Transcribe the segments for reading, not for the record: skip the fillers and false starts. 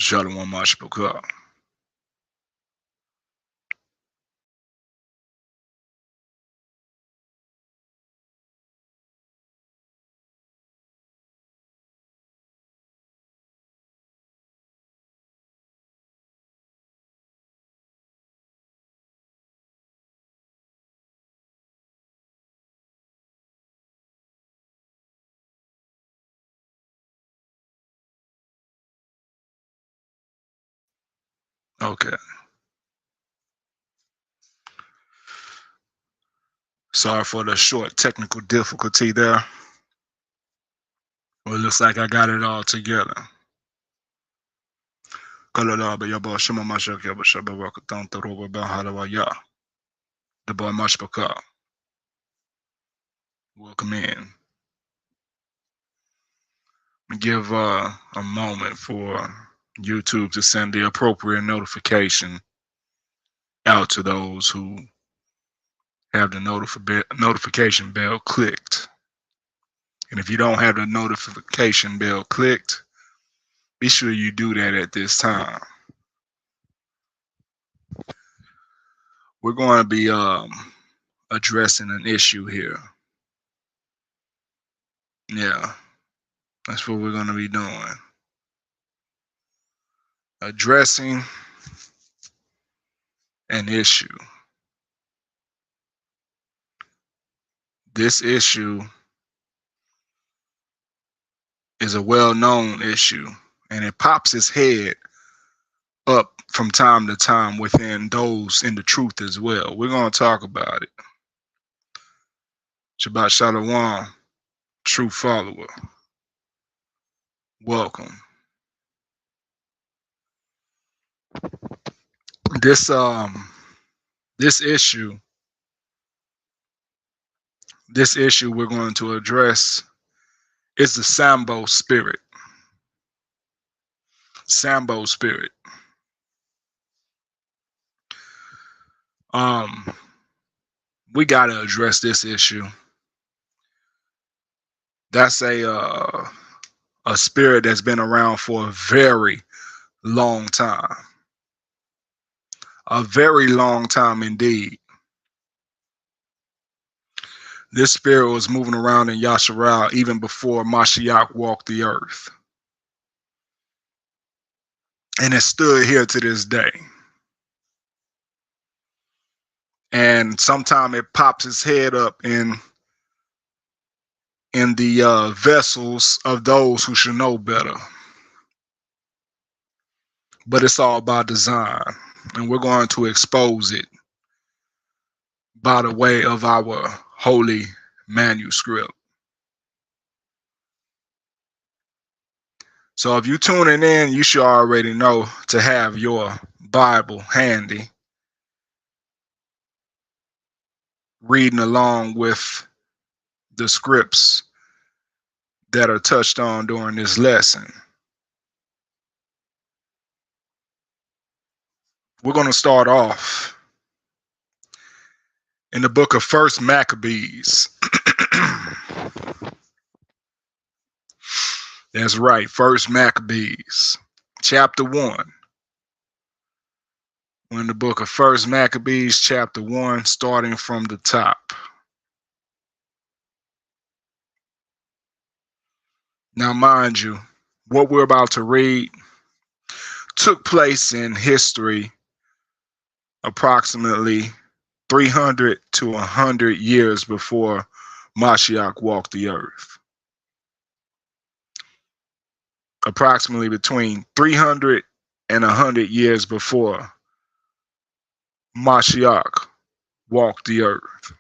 Shalom Mashbuka. Okay. Sorry for the short technical difficulty there. Well, it looks like I got it all together. The boy Mashbuka. Welcome in. Give a moment for YouTube to send the appropriate notification out to those who have the notification bell clicked. And if you don't have the notification bell clicked, be sure you do that at this time. We're going to be addressing an issue here. Yeah, that's what we're going to be doing. Addressing an issue. This issue is a well-known issue, and it pops its head up from time to time within those in the truth as well. We're going to talk about it. Shabbat Shalom, true follower. Welcome. This issue we're going to address is the Sambo spirit. Sambo spirit. We got to address this issue. That's a spirit that's been around for a very long time. A very long time indeed. This spirit was moving around in Yashar'Al even before Mashiach walked the earth. And it stood here to this day. And sometimes it pops its head up in the vessels of those who should know better. But it's all by design. And we're going to expose it by the way of our holy manuscript. So if you're tuning in, you should already know to have your Bible handy, reading along with the scripts that are touched on during this lesson. We're going to start off in the book of 1 Maccabees. That's right, 1 Maccabees, chapter 1. We're in the book of 1 Maccabees, chapter 1, starting from the top. Now, mind you, what we're about to read took place in history approximately 300 to 100 years before Mashiach walked the earth. Approximately between 300 and 100 years before Mashiach walked the earth.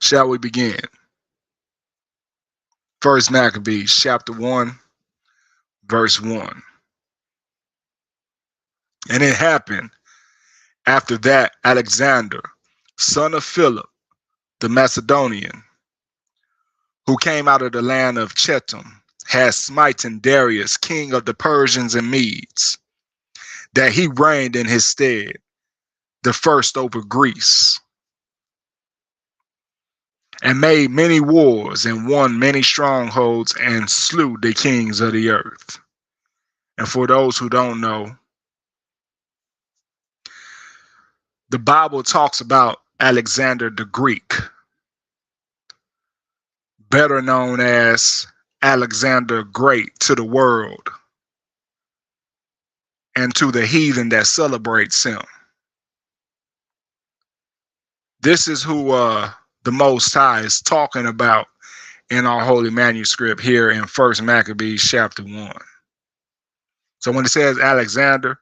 Shall we begin? 1 Maccabees, chapter 1, verse 1. And it happened after that Alexander, son of Philip, the Macedonian, who came out of the land of Chetam, had smitten Darius, king of the Persians and Medes, that he reigned in his stead, the first over Greece, and made many wars and won many strongholds and slew the kings of the earth. And for those who don't know, the Bible talks about Alexander the Greek, better known as Alexander Great to the world and to the heathen that celebrates him. This is who the Most High is talking about in our holy manuscript here in 1 Maccabees chapter 1. So when it says Alexander,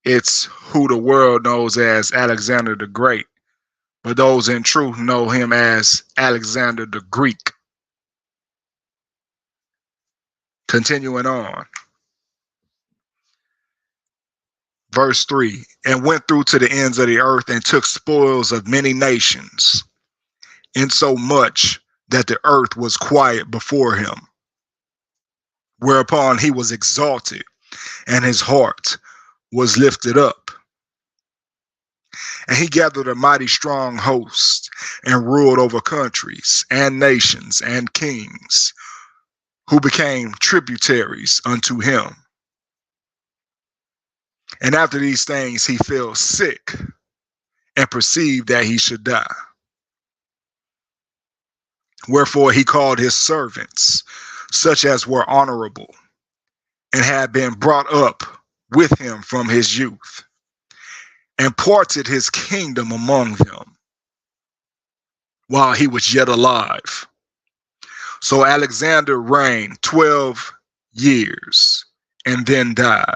it's who the world knows as Alexander the Great, but those in truth know him as Alexander the Greek. Continuing on. Verse 3, and went through to the ends of the earth and took spoils of many nations, insomuch that the earth was quiet before him. Whereupon he was exalted, and his heart was lifted up. And he gathered a mighty strong host, and ruled over countries, and nations, and kings, who became tributaries unto him. And after these things he fell sick, and perceived that he should die. Wherefore he called his servants, such as were honorable, and had been brought up with him from his youth, and parted his kingdom among them, while he was yet alive. So Alexander reigned 12 years, and then died.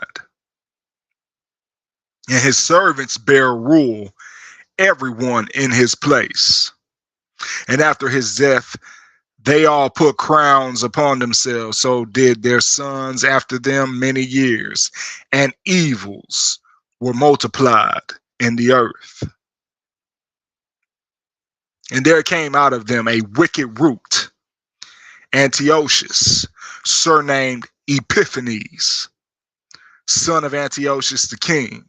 And his servants bare rule, everyone in his place. And after his death, they all put crowns upon themselves. So did their sons after them many years. And evils were multiplied in the earth. And there came out of them a wicked root, Antiochus, surnamed Epiphanes, son of Antiochus the king,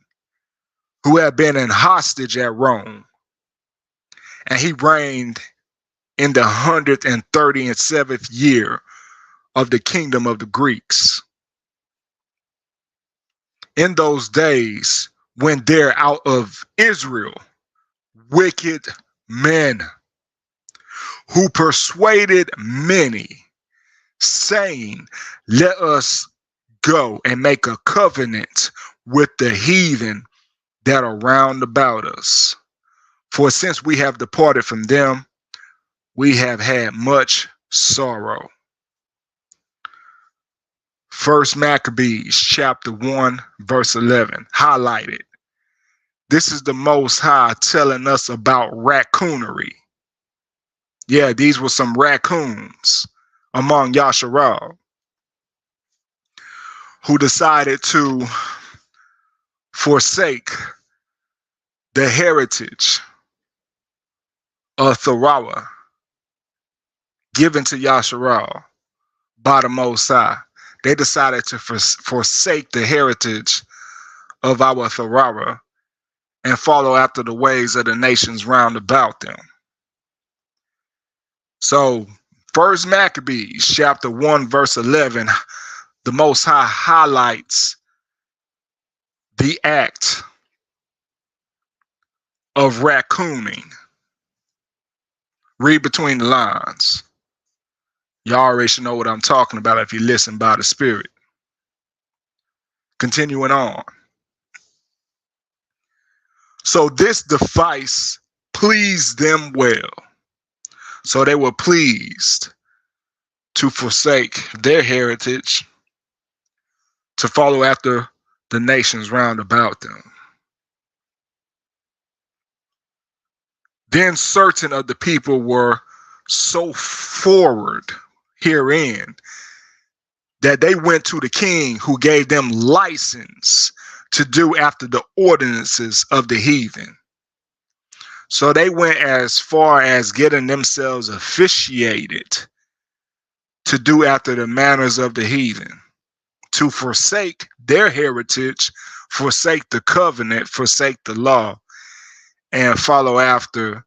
who had been an hostage at Rome. And he reigned in the 137th year of the kingdom of the Greeks. In those days, when there out of Israel wicked men, who persuaded many, saying, let us go and make a covenant with the heathen that are round about us. For since we have departed from them, we have had much sorrow. 1 Maccabees chapter 1, verse 11, highlighted. This is the Most High telling us about raccoonery. Yeah, these were some raccoons among Yashar'Al who decided to forsake the heritage of Tharawa given to Yashar'Al by the Most High. They decided to forsake the heritage of our Tharawa and follow after the ways of the nations round about them. So 1 Maccabees chapter 1 verse 11, the Most High highlights the act of raccooning. Read between the lines. Y'all already should know what I'm talking about if you listen by the Spirit. Continuing on. So this device pleased them well. So they were pleased to forsake their heritage, to follow after the nations round about them. Then certain of the people were so forward herein that they went to the king, who gave them license to do after the ordinances of the heathen. So they went as far as getting themselves officiated to do after the manners of the heathen, to forsake their heritage, forsake the covenant, forsake the law, and follow after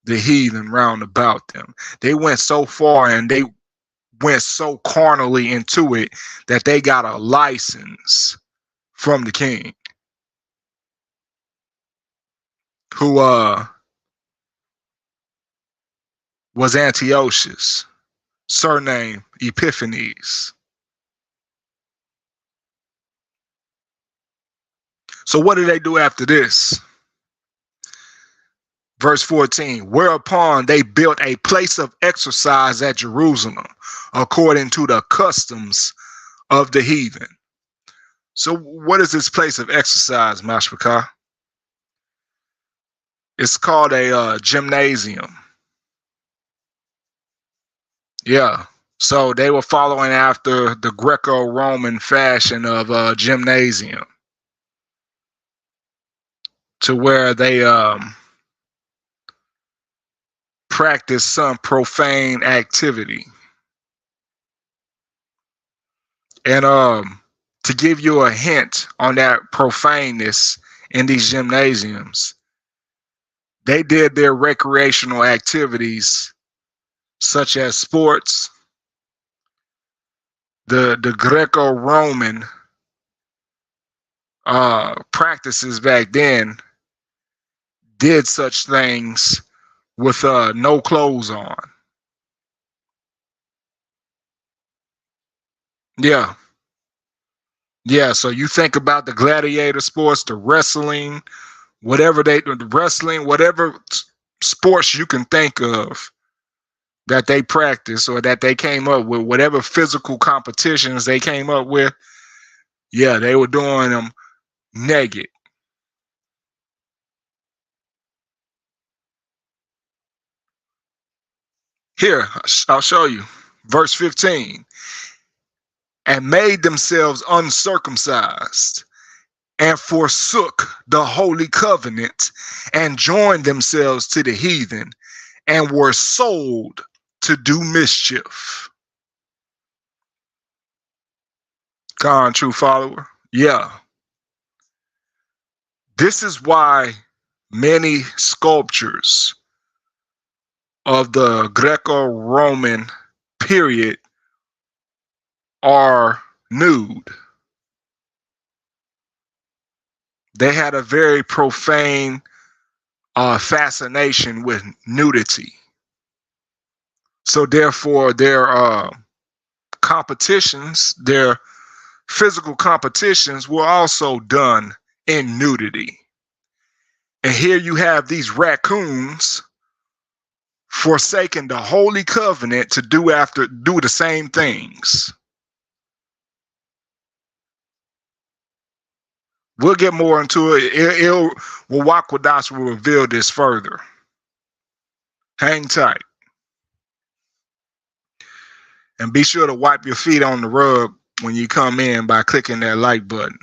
the heathen round about them. They went so far and they went so carnally into it that they got a license from the king, who was Antiochus, surname Epiphanes. So what did they do after this? Verse 14, whereupon they built a place of exercise at Jerusalem, according to the customs of the heathen. So what is this place of exercise, Mashpaka? It's called a gymnasium. Yeah. So they were following after the Greco-Roman fashion of gymnasium, to where they practice some profane activity. And to give you a hint on that profaneness in these gymnasiums, they did their recreational activities such as sports. The Greco-Roman practices back then did such things with no clothes on. Yeah. Yeah, so you think about the gladiator sports, the wrestling, whatever sports you can think of that they practice or that they came up with, whatever physical competitions they came up with, yeah, they were doing them naked. Here, I'll show you. Verse 15. And made themselves uncircumcised, and forsook the holy covenant, and joined themselves to the heathen, and were sold to do mischief. Con, true follower. Yeah. This is why many sculptures of the Greco-Roman period are nude. They had a very profane fascination with nudity. So therefore, their competitions, their physical competitions were also done in nudity. And here you have these raccoons forsaking the holy covenant to do the same things. We'll get more into it. Wawakwadash will reveal this further. Hang tight. And be sure to wipe your feet on the rug when you come in by clicking that like button.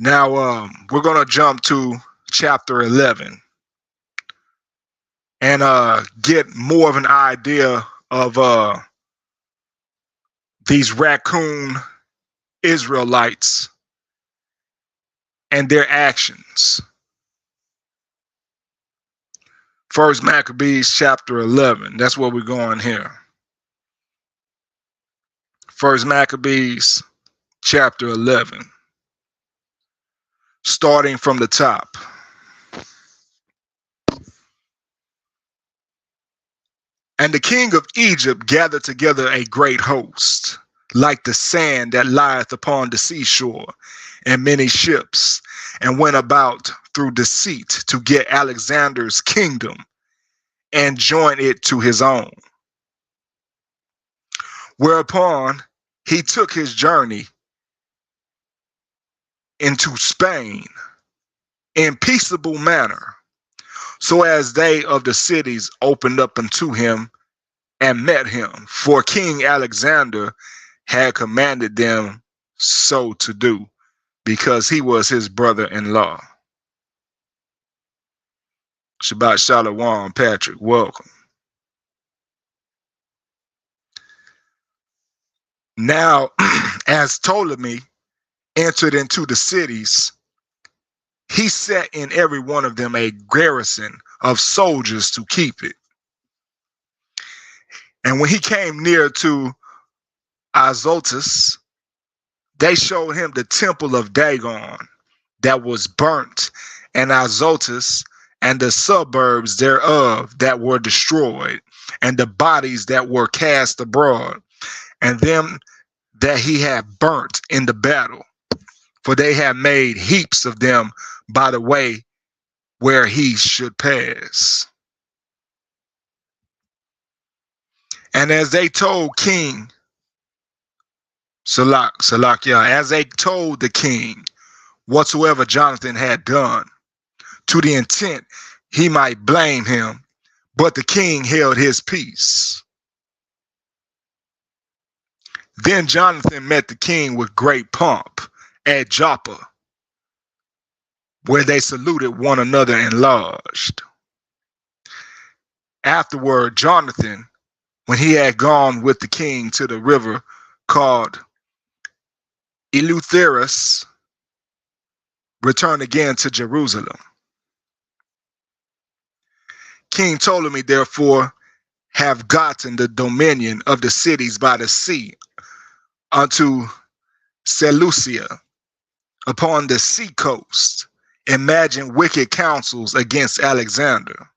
Now, we're going to jump to chapter 11 and get more of an idea of these raccoon Israelites and their actions. First Maccabees chapter 11. That's where we're going here. First Maccabees chapter 11. Starting from the top. And the king of Egypt gathered together a great host, like the sand that lieth upon the seashore, and many ships, and went about through deceit to get Alexander's kingdom and join it to his own. Whereupon he took his journey into Spain in peaceable manner, so as they of the cities opened up unto him and met him, for King Alexander had commanded them so to do, because he was his brother-in-law. Shabbat Shalom, Patrick, welcome. Now, as Ptolemy entered into the cities, he set in every one of them a garrison of soldiers to keep it. And when he came near to Azotus, they showed him the temple of Dagon that was burnt, and Azotus and the suburbs thereof that were destroyed, and the bodies that were cast abroad, and them that he had burnt in the battle, for they had made heaps of them by the way where he should pass. And as they told King Salakia, as they told the king whatsoever Jonathan had done, to the intent he might blame him, but the king held his peace. Then Jonathan met the king with great pomp at Joppa, where they saluted one another and lodged. Afterward, Jonathan, when he had gone with the king to the river called Eleutherus, returned again to Jerusalem. King Ptolemy, therefore, have gotten the dominion of the cities by the sea unto Seleucia upon the sea coast, imagined wicked counsels against Alexander.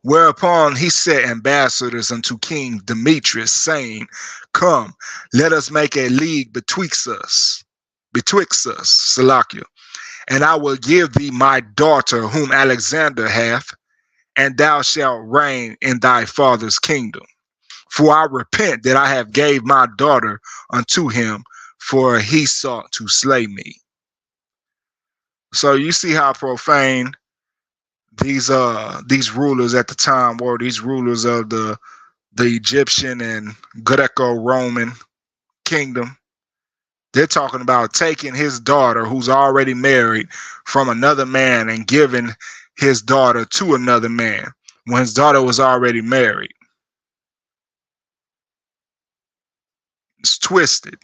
Whereupon he sent ambassadors unto King Demetrius, saying, Come, let us make a league betwixt us, Salakia, and I will give thee my daughter whom Alexander hath, and thou shalt reign in thy father's kingdom. For I repent that I have gave my daughter unto him, for he sought to slay me. So you see how profane these rulers at the time were, these rulers of the Egyptian and Greco-Roman kingdom. They're talking about taking his daughter, who's already married, from another man and giving his daughter to another man when his daughter was already married. It's twisted.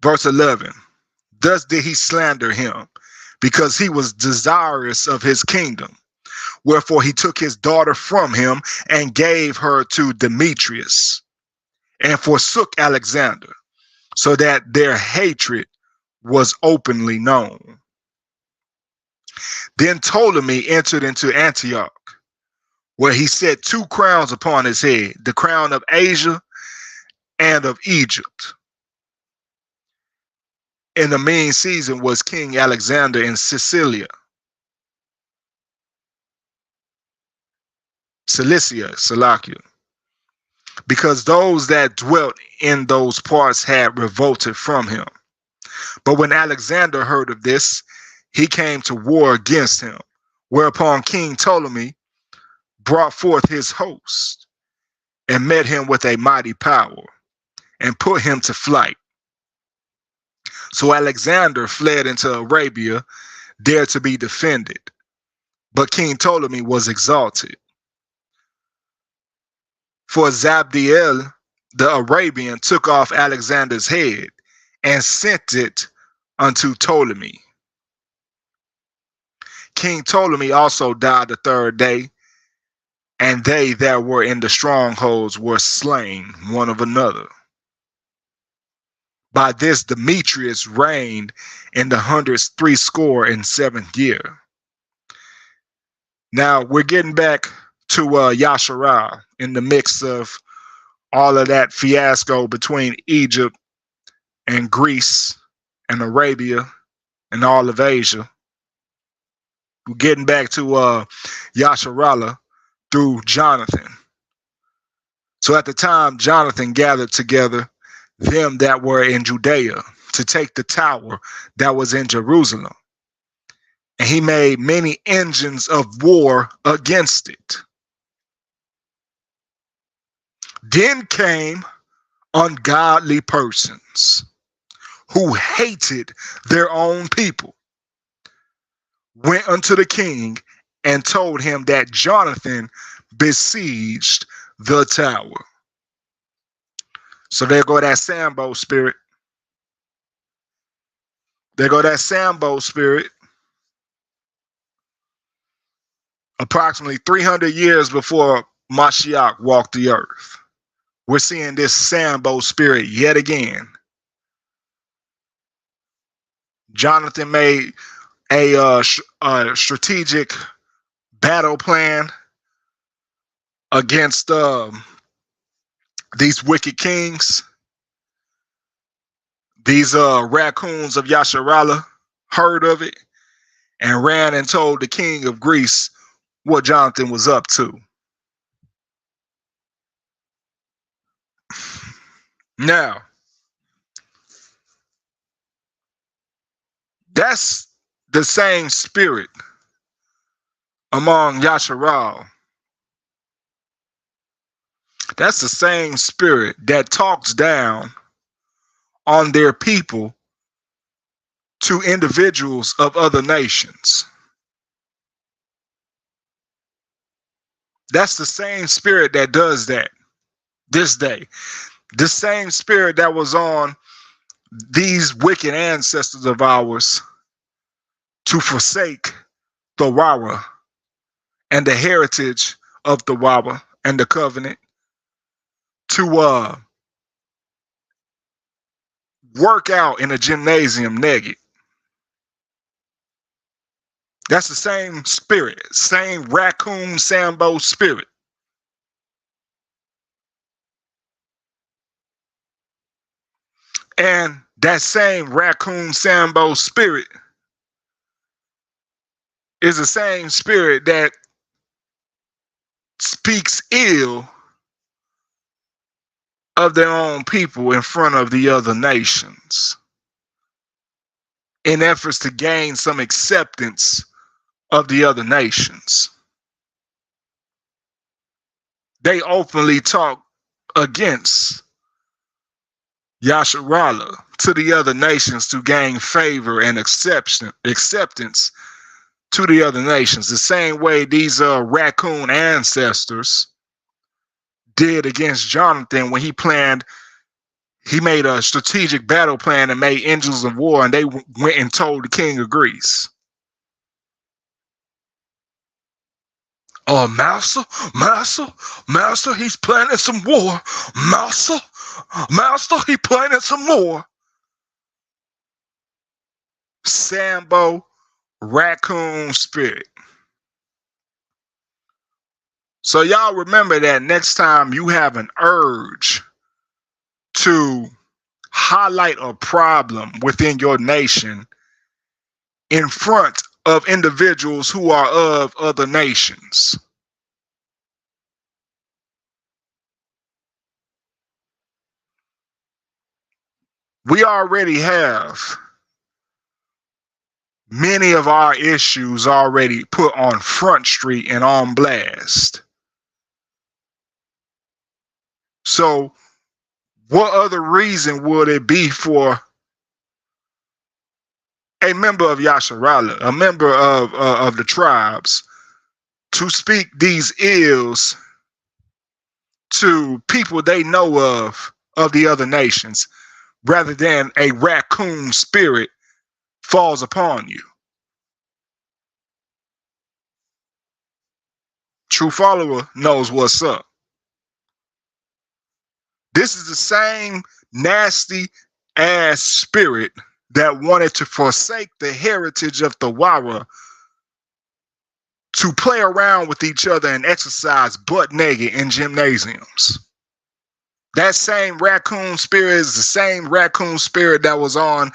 Verse 11. Thus did he slander him, because he was desirous of his kingdom. Wherefore he took his daughter from him and gave her to Demetrius, and forsook Alexander, so that their hatred was openly known. Then Ptolemy entered into Antioch, where he set 2 crowns upon his head, the crown of Asia and of Egypt. In the mean season was King Alexander in Cilicia, Salakia, because those that dwelt in those parts had revolted from him. But when Alexander heard of this, he came to war against him, whereupon King Ptolemy brought forth his host and met him with a mighty power and put him to flight. So Alexander fled into Arabia, there to be defended. But King Ptolemy was exalted. For Zabdiel the Arabian took off Alexander's head and sent it unto Ptolemy. King Ptolemy also died the 3rd day, and they that were in the strongholds were slain one of another. By this Demetrius reigned in the 167th year. Now we're getting back to Yashar'Al in the mix of all of that fiasco between Egypt and Greece and Arabia and all of Asia. We're getting back to Yashar'Al through Jonathan. So at the time, Jonathan gathered together them that were in Judea to take the tower that was in Jerusalem. And he made many engines of war against it. Then came ungodly persons who hated their own people, went unto the king and told him that Jonathan besieged the tower. So there go that Sambo spirit. There go that Sambo spirit. Approximately 300 years before Mashiach walked the earth, we're seeing this Sambo spirit yet again. Jonathan made a strategic battle plan against these wicked kings. These raccoons of Yashar'Al heard of it and ran and told the king of Greece what Jonathan was up to. Now, that's the same spirit among Yashar'Al. That's the same spirit that talks down on their people to individuals of other nations. That's the same spirit that does that this day. The same spirit that was on these wicked ancestors of ours to forsake the Wara and the heritage of the Wara and the covenant, to work out in a gymnasium naked. That's the same spirit, same raccoon Sambo spirit. And that same raccoon Sambo spirit is the same spirit that speaks ill of their own people in front of the other nations in efforts to gain some acceptance of the other nations. They openly talk against Yashar'Al to the other nations to gain favor and acceptance to the other nations, the same way these raccoon ancestors did against Jonathan when he made a strategic battle plan and made engines of war, and they went and told the king of Greece. Oh, master, he's planning some war. Master, he planning some more. Sambo, raccoon spirit. So y'all remember that next time you have an urge to highlight a problem within your nation in front of individuals who are of other nations. We already have many of our issues already put on Front Street and on blast. So what other reason would it be for a member of Yashar'Al, a member of the tribes, to speak these ills to people they know of the other nations, rather than a raccoon spirit falls upon you? True follower knows what's up. This is the same nasty ass spirit that wanted to forsake the heritage of the Wara to play around with each other and exercise butt naked in gymnasiums. That same raccoon spirit is the same raccoon spirit that was on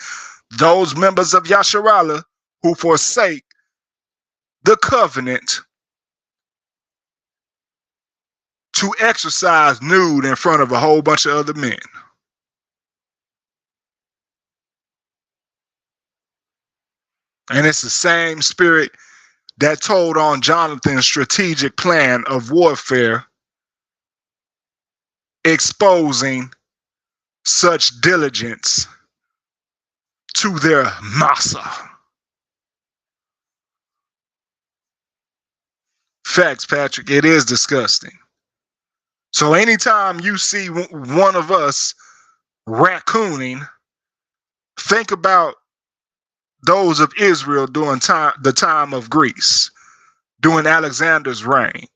those members of Yashar'Al who forsake the covenant to exercise nude in front of a whole bunch of other men. And it's the same spirit that told on Jonathan's strategic plan of warfare, exposing such diligence to their massa. Facts, Patrick, it is disgusting. So anytime you see one of us raccooning, think about those of Israel during the time of Greece, during Alexander's reign,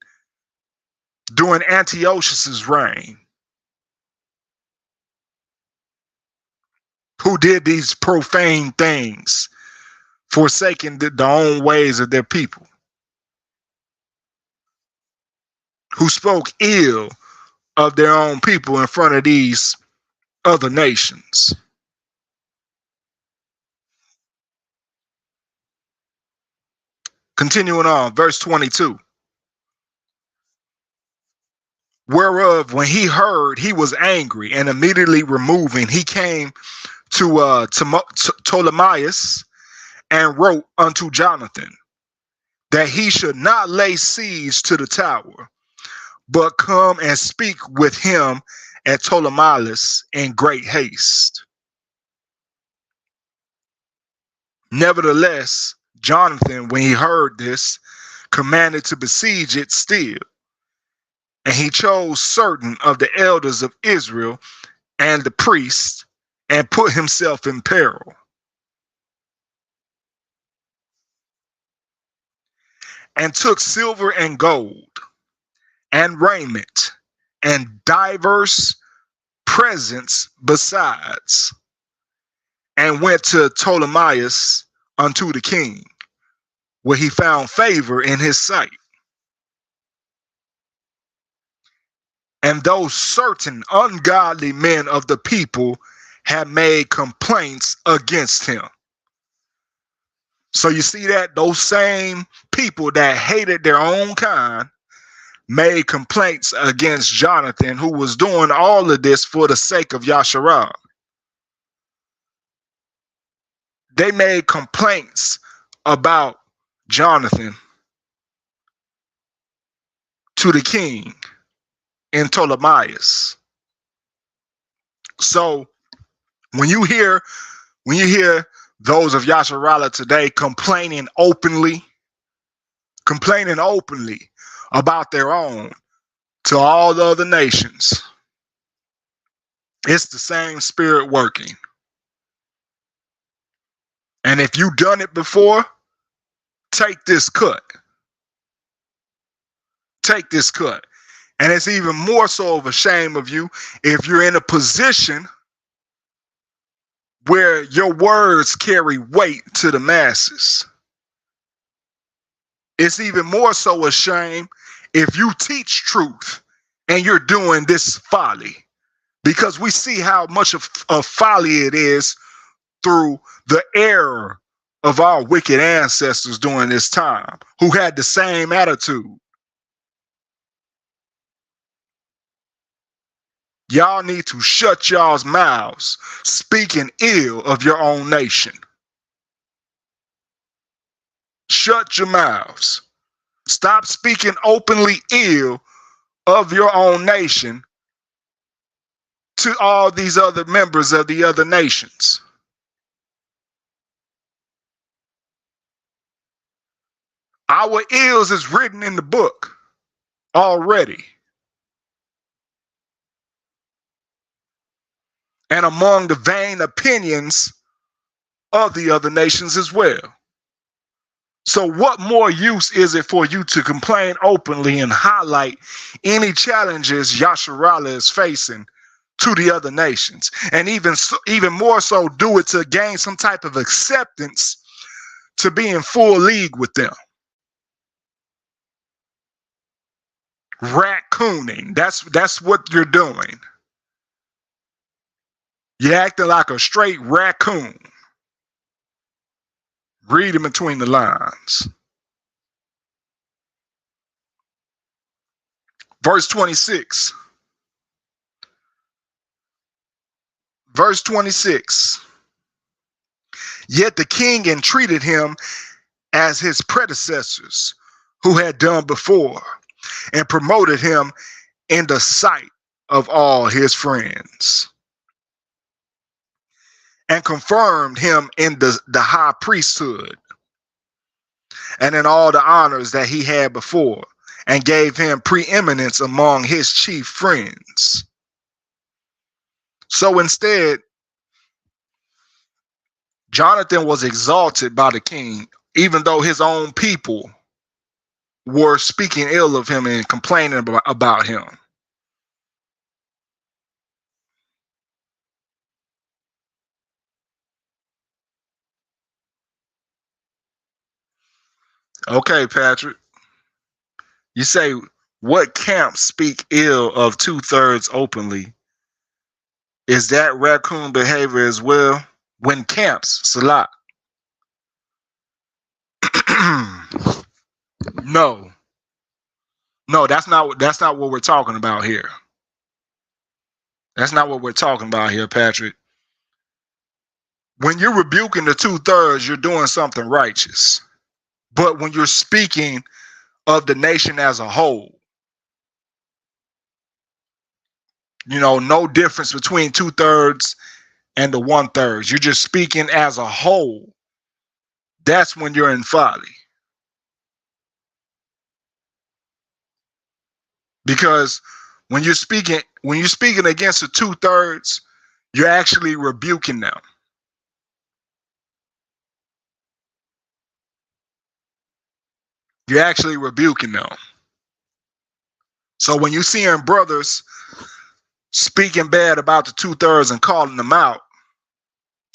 during Antiochus's reign, who did these profane things, forsaking the own ways of their people, who spoke ill of their own people in front of these other nations. Continuing on, verse 22. Whereof, when he heard, he was angry, and immediately removing, he came to Ptolemaeus and wrote unto Jonathan that he should not lay siege to the tower, but come and speak with him at Ptolemaeus in great haste. Nevertheless, Jonathan, when he heard this, commanded to besiege it still. And he chose certain of the elders of Israel and the priests, and put himself in peril. And took silver and gold, and raiment, and divers presents besides, and went to Ptolemaeus unto the king, where he found favor in his sight. And those certain ungodly men of the people had made complaints against him. So you see that those same people that hated their own kind made complaints against Jonathan, who was doing all of this for the sake of Yashar'Al. They made complaints about Jonathan to the king in Ptolemaeus. So when you hear those of Yashar'Al today complaining openly about their own to all the other nations, it's the same spirit working. And if you've done it before, take this cut. Take this cut. And it's even more so of a shame of you if you're in a position where your words carry weight to the masses. It's even more so a shame if you teach truth and you're doing this folly, because we see how much of folly it is through the error of our wicked ancestors during this time, who had the same attitude. Y'all need to shut y'all's mouths speaking ill of your own nation. Shut your mouths. Stop speaking openly ill of your own nation to all these other members of the other nations. Our ills is written in the book already. And among the vain opinions of the other nations as well. So what more use is it for you to complain openly and highlight any challenges Yashar'Al is facing to the other nations? And even more so, do it to gain some type of acceptance to be in full league with them. Raccooning, that's what you're doing. You're acting like a straight raccoon. Read in between the lines. Verse 26. Verse 26. Yet the king entreated him as his predecessors who had done before, and promoted him in the sight of all his friends, and confirmed him in the high priesthood and in all the honors that he had before, and gave him preeminence among his chief friends. So instead, Jonathan was exalted by the king, even though his own people were speaking ill of him and complaining about him. Okay, Patrick. You say, what camps speak ill of 2/3 openly? Is that raccoon behavior as well? When camps, Salat. No. No, that's not what we're talking about here. That's not what we're talking about here, Patrick. When you're rebuking the 2/3, you're doing something righteous. But when you're speaking of the nation as a whole, no difference between 2/3 and the 1/3. You're just speaking as a whole. That's when you're in folly. Because when you're speaking against the 2/3, you're actually rebuking them. You're actually rebuking them. So when you're seeing brothers speaking bad about the 2/3 and calling them out,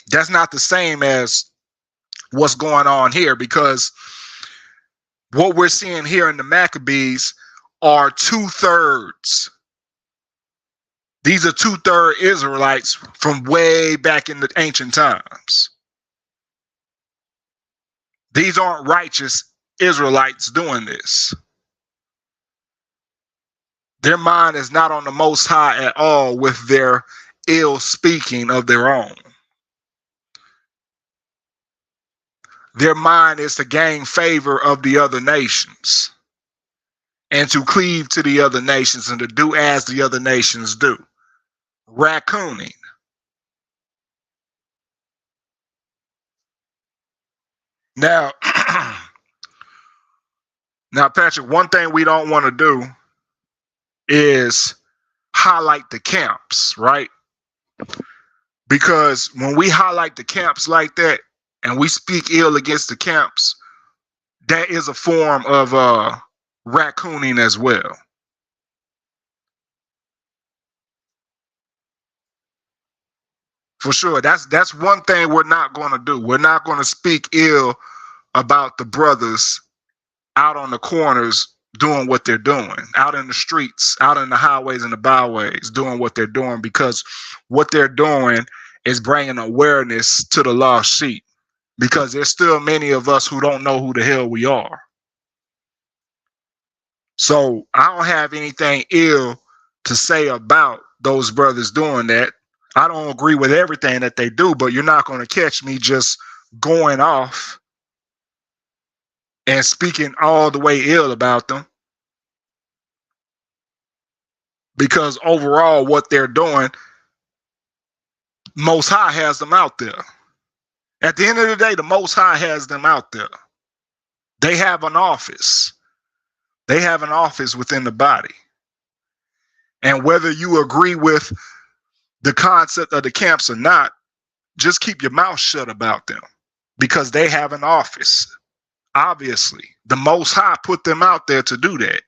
that's not the same as what's going on here, because what we're seeing here in the Maccabees are 2/3. These are 2/3 Israelites from way back in the ancient times. These aren't righteous Israelites doing this. Their mind is not on the Most High at all with their ill speaking of their own. Their mind is to gain favor of the other nations and to cleave to the other nations and to do as the other nations do. Raccooning. Now, Patrick, one thing we don't want to do is highlight the camps, right? Because when we highlight the camps like that and we speak ill against the camps, that is a form of raccooning as well. For sure. That's one thing we're not going to do. We're not going to speak ill about the brothers out on the corners doing what they're doing, out in the streets, out in the highways and the byways, doing what they're doing, because what they're doing is bringing awareness to the lost sheep, because there's still many of us who don't know who the hell we are. So I don't have anything ill to say about those brothers doing that. I don't agree with everything that they do, but you're not going to catch me just going off and speaking all the way ill about them. Because overall, what they're doing, Most High has them out there. At the end of the day, the Most High has them out there. They have an office. They have an office within the body. And whether you agree with the concept of the camps or not, just keep your mouth shut about them, because they have an office. Obviously, the Most High put them out there to do that.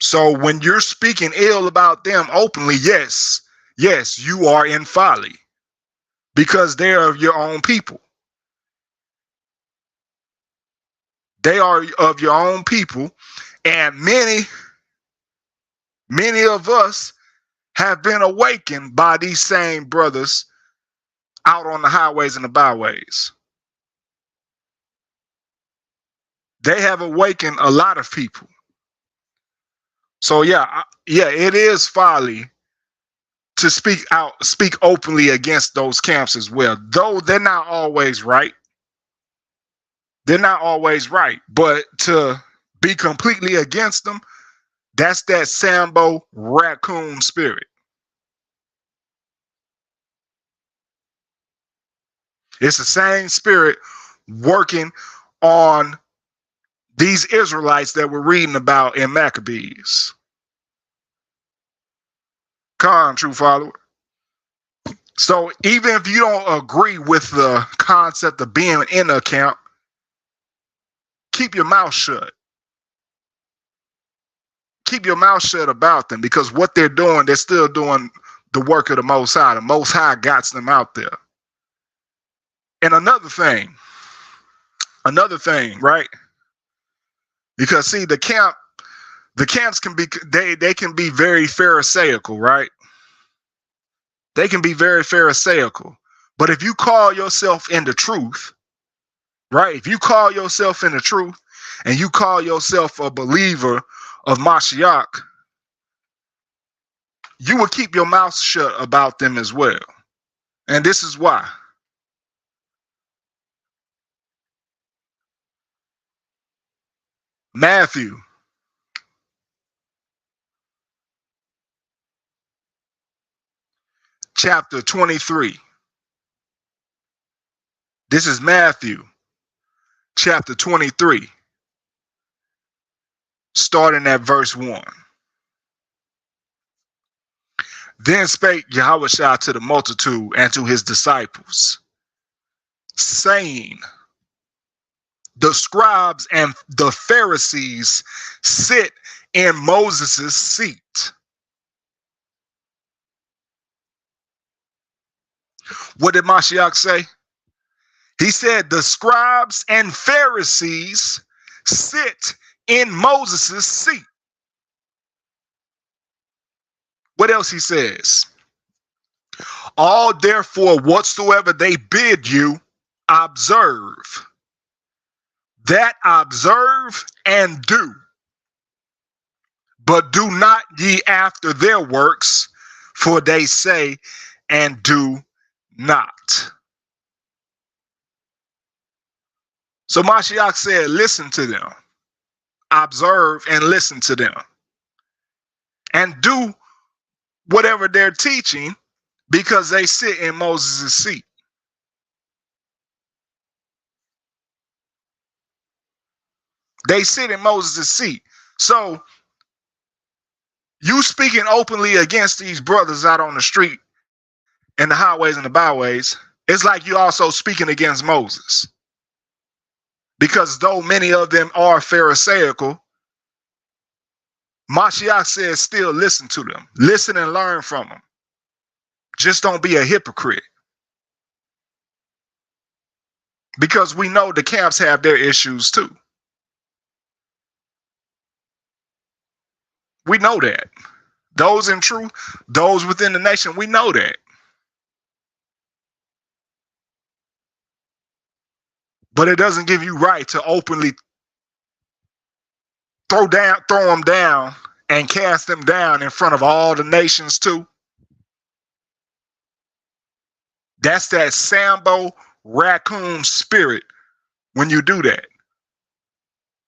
So when you're speaking ill about them openly, yes, you are in folly, because they're of your own people. They are of your own people, and many of us have been awakened by these same brothers out on the highways and the byways. They have awakened a lot of people. So yeah, it is folly to speak openly against those camps as well, though they're not always right. They're not always right, but to be completely against them, that's that Sambo raccoon spirit. It's the same spirit working on these Israelites that we're reading about in Maccabees. True follower. So even if you don't agree with the concept of being in a camp, keep your mouth shut. Keep your mouth shut about them, because what they're doing, they're still doing the work of the Most High. The Most High got them out there. And another thing, right? Because see, the camps can be, they can be very pharisaical, right? They can be very pharisaical. But if you call yourself in the truth, right? If you call yourself in the truth and you call yourself a believer of Mashiach, you will keep your mouth shut about them as well. And this is why. Matthew chapter 23. This is Matthew chapter 23, starting at verse 1. Then spake Yahushua to the multitude and to his disciples, saying, the scribes and the Pharisees sit in Moses' seat. What did Mashiach say? He said the scribes and Pharisees sit in Moses' seat. What else he says? All therefore whatsoever they bid you, observe. That observe and do. But do not ye after their works, for they say and do not. So Mashiach said, listen to them, observe and listen to them, and do whatever they're teaching, because they sit in Moses' seat. They sit in Moses' seat. So you speaking openly against these brothers out on the street and the highways and the byways, it's like you also speaking against Moses. Because though many of them are Pharisaical, Mashiach says still listen to them. Listen and learn from them. Just don't be a hypocrite. Because we know the camps have their issues too. We know that. Those in truth, those within the nation, we know that. But it doesn't give you right to openly throw them down and cast them down in front of all the nations too. That's that Sambo raccoon spirit when you do that.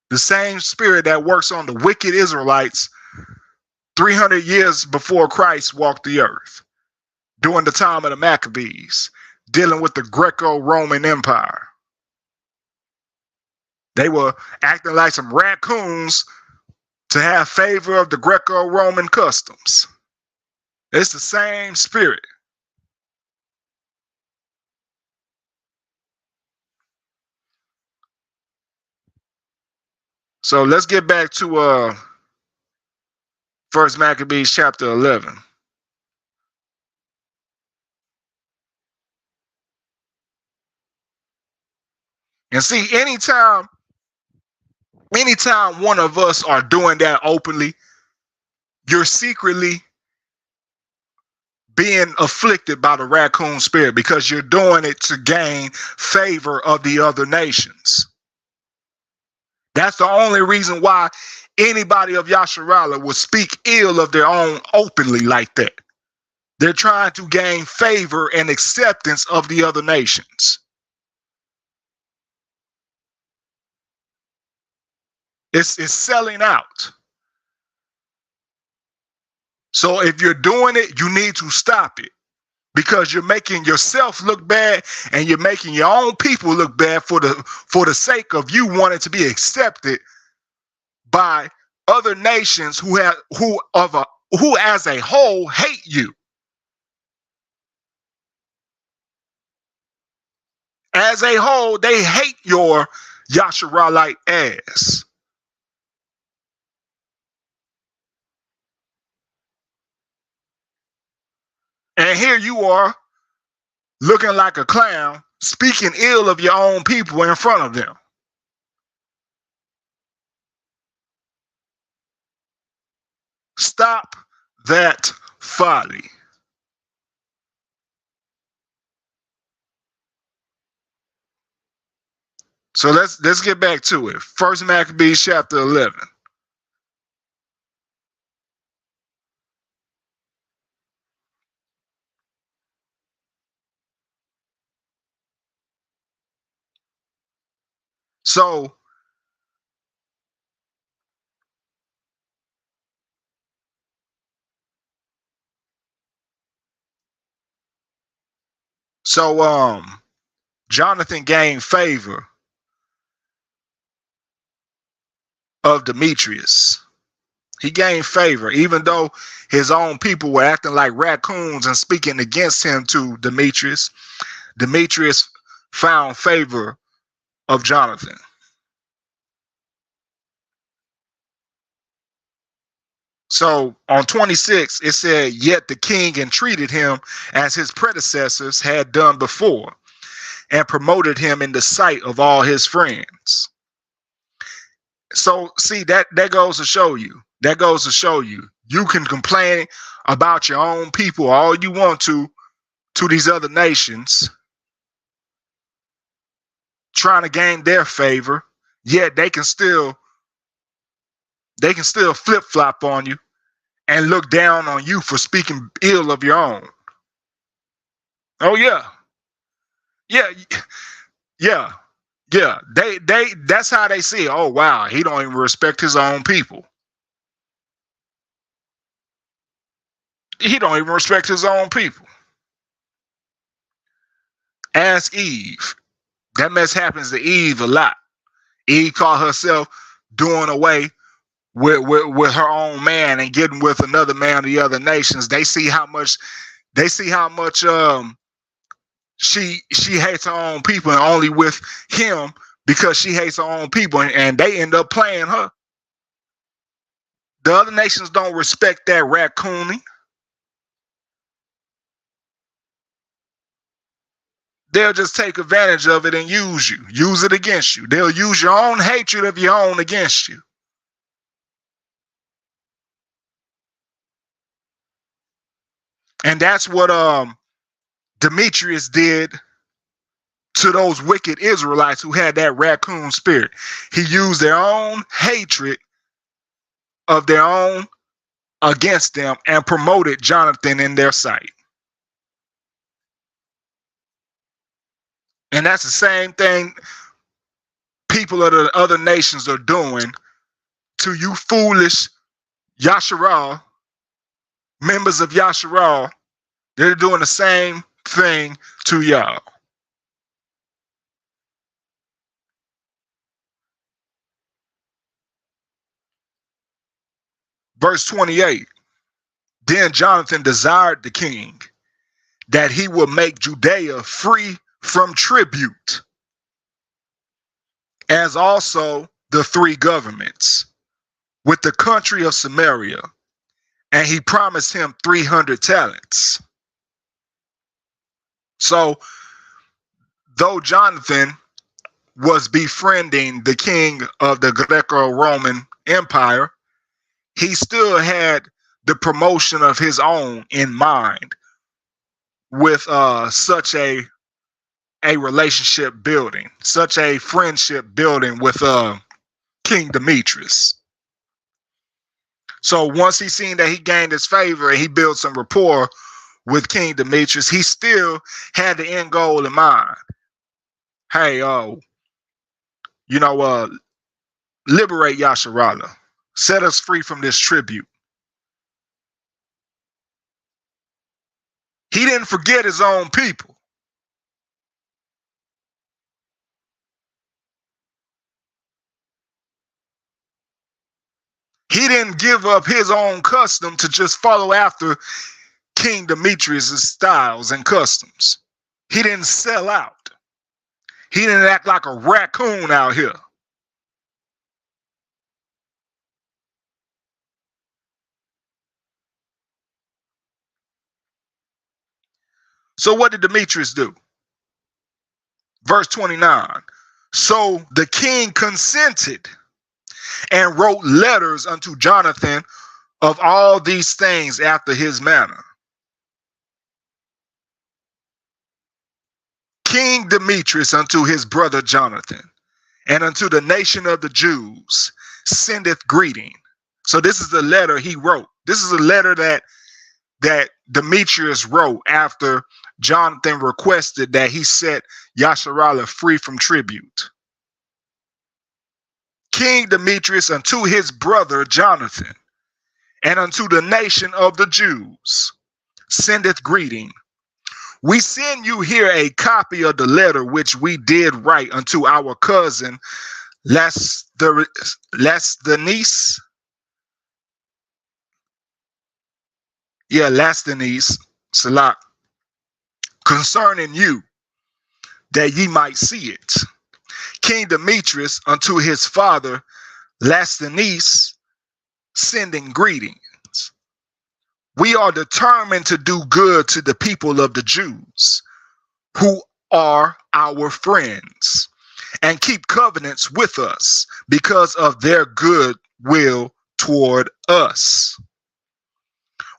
The same spirit that works on the wicked Israelites 300 years before Christ walked the earth, during the time of the Maccabees, dealing with the Greco-Roman Empire. They were acting like some raccoons to have favor of the Greco-Roman customs. It's the same spirit. So let's get back to First Maccabees chapter 11. And see, anytime one of us are doing that openly, you're secretly being afflicted by the raccoon spirit, because you're doing it to gain favor of the other nations. That's the only reason why anybody of Yashar'Al would speak ill of their own openly like that. They're trying to gain favor and acceptance of the other nations. It's selling out. So if you're doing it, you need to stop it, because you're making yourself look bad and you're making your own people look bad for the sake of you wanting to be accepted by other nations who as a whole hate you. As a whole, they hate your Yashar'Alite ass. And here you are looking like a clown, speaking ill of your own people in front of them. Stop that folly. So let's get back to it. First Maccabees chapter 11. So Jonathan gained favor of Demetrius. He gained favor, even though his own people were acting like raccoons and speaking against him to Demetrius. Demetrius found favor of Jonathan. So on 26, it said, yet the king entreated him as his predecessors had done before, and promoted him in the sight of all his friends. So see, that goes to show you. That goes to show you. You can complain about your own people all you want to these other nations, trying to gain their favor, yet they can still flip-flop on you and look down on you for speaking ill of your own. Oh yeah. Yeah. Yeah. Yeah. They that's how they see it. Oh wow, he don't even respect his own people. He don't even respect his own people. Ask Eve. That mess happens to Eve a lot. Eve caught herself doing away with her own man and getting with another man of the other nations. They see how much she hates her own people, and only with him because she hates her own people, and they end up playing her. The other nations don't respect that raccooning. They'll just take advantage of it and use it against you. They'll use your own hatred of your own against you. And that's what Demetrius did to those wicked Israelites who had that raccoon spirit. He used their own hatred of their own against them and promoted Jonathan in their sight. And that's the same thing people of the other nations are doing to you foolish Yashar'Al, members of Yashar'Al. They're doing the same thing to y'all. Verse 28. Then Jonathan desired the king that he would make Judea free from tribute, as also the three governments, with the country of Samaria, and he promised him 300 talents. So, though Jonathan was befriending the king of the Greco-Roman Empire, he still had the promotion of his own in mind with such a relationship building, such a friendship building with King Demetrius. So once he seen that he gained his favor and he built some rapport with King Demetrius, he still had the end goal in mind. Hey, liberate Yashar'Al. Set us free from this tribute. He didn't forget his own people. He didn't give up his own custom to just follow after King Demetrius' styles and customs. He didn't sell out. He didn't act like a raccoon out here. So what did Demetrius do? Verse 29. So the king consented and wrote letters unto Jonathan of all these things after his manner. King Demetrius unto his brother Jonathan, and unto the nation of the Jews, sendeth greeting. So this is the letter he wrote. This is a letter that Demetrius wrote after Jonathan requested that he set Yashar'Al free from tribute. King Demetrius unto his brother Jonathan, and unto the nation of the Jews, sendeth greeting. We send you here a copy of the letter which we did write unto our cousin Lasthenes, Salat, concerning you, that ye might see it. King Demetrius unto his father Lasthenes, sending greetings. We are determined to do good to the people of the Jews, who are our friends, and keep covenants with us because of their good will toward us.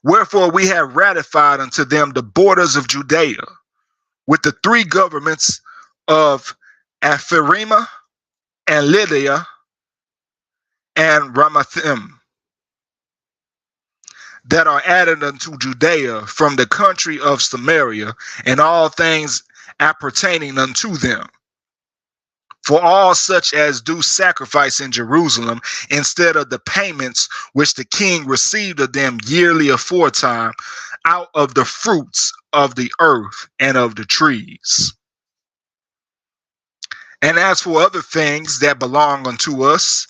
Wherefore we have ratified unto them the borders of Judea, with the three governments of Ephraim and Lydia and Ramathaim, that are added unto Judea from the country of Samaria, and all things appertaining unto them. For all such as do sacrifice in Jerusalem, instead of the payments which the king received of them yearly aforetime, out of the fruits of the earth and of the trees. And as for other things that belong unto us,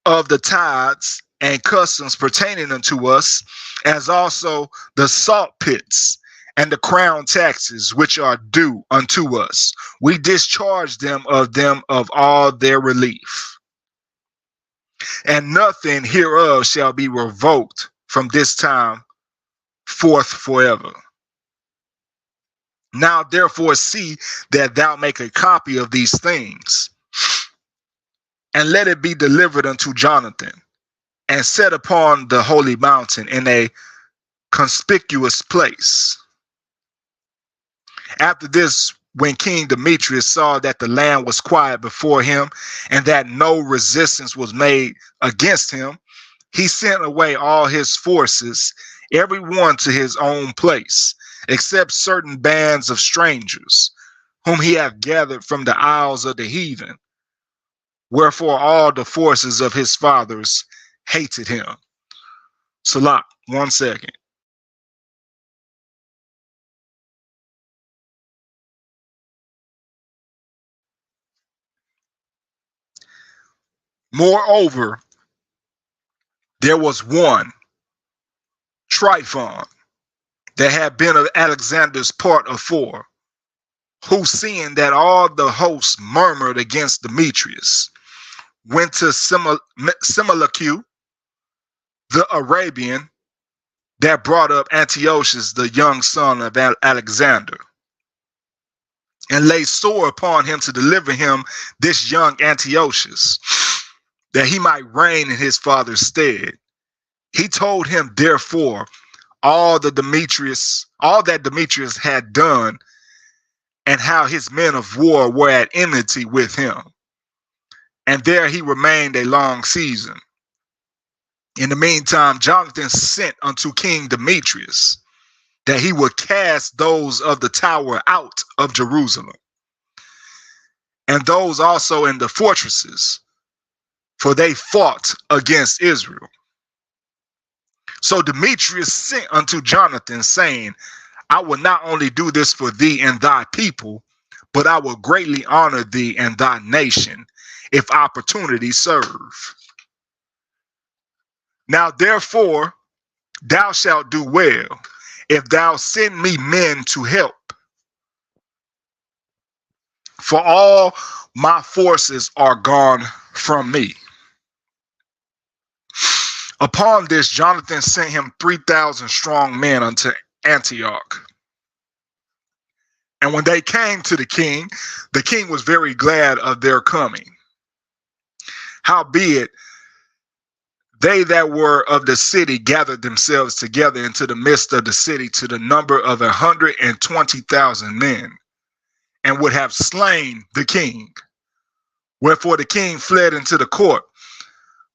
of the tithes and customs pertaining unto us, as also the salt pits and the crown taxes which are due unto us, we discharge them of all their relief. And nothing hereof shall be revoked from this time forth forever. Now therefore see that thou make a copy of these things, and let it be delivered unto Jonathan, and set upon the holy mountain in a conspicuous place. After this, when King Demetrius saw that the land was quiet before him, and that no resistance was made against him, he sent away all his forces, every one to his own place, except certain bands of strangers, whom he hath gathered from the isles of the heathen. Wherefore all the forces of his fathers hated him. Salah, 1 second. Moreover, there was one, Tryphon, that had been of Alexander's part afore, who, seeing that all the hosts murmured against Demetrius, went to Similacue, the Arabian, that brought up Antiochus, the young son of Alexander, and laid sore upon him to deliver him this young Antiochus, that he might reign in his father's stead. He told him, therefore, all that Demetrius had done, and how his men of war were at enmity with him. And there he remained a long season. In the meantime, Jonathan sent unto King Demetrius that he would cast those of the tower out of Jerusalem, and those also in the fortresses, for they fought against Israel. So Demetrius sent unto Jonathan, saying, I will not only do this for thee and thy people, but I will greatly honor thee and thy nation, if opportunity serve. Now therefore thou shalt do well, if thou send me men to help. for all my forces are gone from me. Upon this, Jonathan sent him 3,000 strong men unto Antioch. And when they came to the king was very glad of their coming. Howbeit, they that were of the city gathered themselves together into the midst of the city to the number of 120,000 men, and would have slain the king. Wherefore the king fled into the court.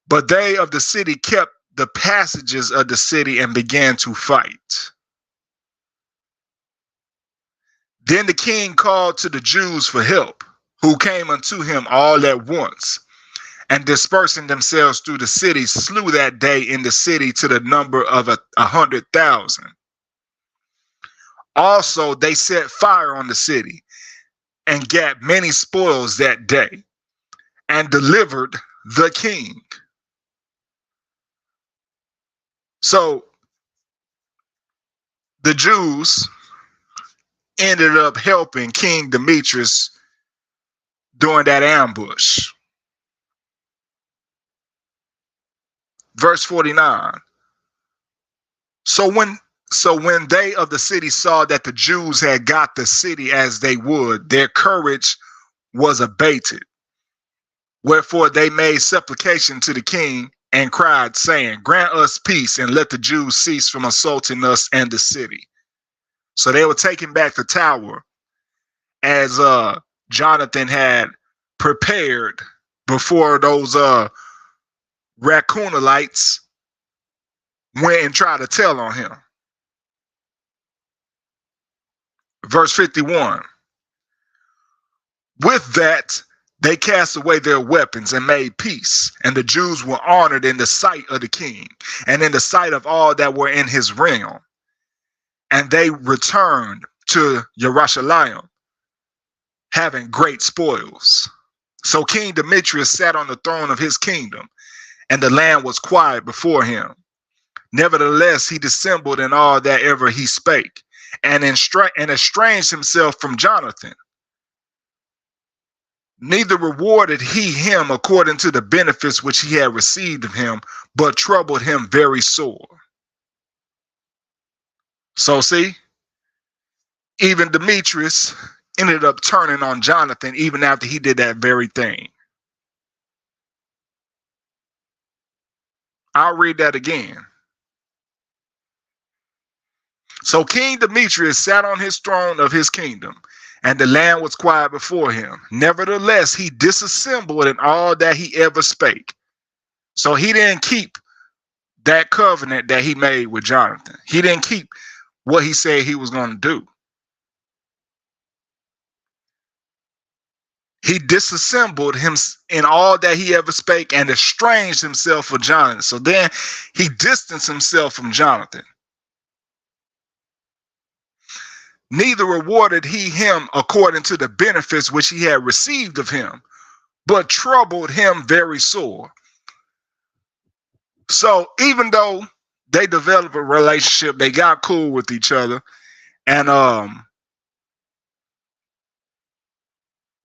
But they of the city kept the passages of the city and began to fight. Then the king called to the Jews for help, who came unto him all at once, and dispersing themselves through the city, slew that day in the city to the number of 100,000. Also they set fire on the city, and gat many spoils that day, and delivered the king. So the Jews ended up helping King Demetrius during that ambush. Verse 49. So when they of the city saw that the Jews had got the city as they would, their courage was abated. Wherefore they made supplication to the king and cried, saying, grant us peace and let the Jews cease from assaulting us and the city. So they were taking back the tower as Jonathan had prepared before those Raccoonalites went and tried to tell on him. Verse 51. With that, they cast away their weapons and made peace, and the Jews were honored in the sight of the king and in the sight of all that were in his realm. And they returned to Yashar'Al, having great spoils. So King Demetrius sat on the throne of his kingdom, and the land was quiet before him. Nevertheless, he dissembled in all that ever he spake, and estranged himself from Jonathan. Neither rewarded he him according to the benefits which he had received of him, but troubled him very sore. So see, even Demetrius ended up turning on Jonathan even after he did that very thing. I'll read that again. So King Demetrius sat on his throne of his kingdom, and the land was quiet before him. Nevertheless, he disassembled in all that he ever spake. So he didn't keep that covenant that he made with Jonathan. He didn't keep what he said he was going to do. He disassembled him in all that he ever spake and estranged himself from Jonathan. So then he distanced himself from Jonathan. Neither rewarded he him according to the benefits which he had received of him, but troubled him very sore. So even though they developed a relationship, they got cool with each other, and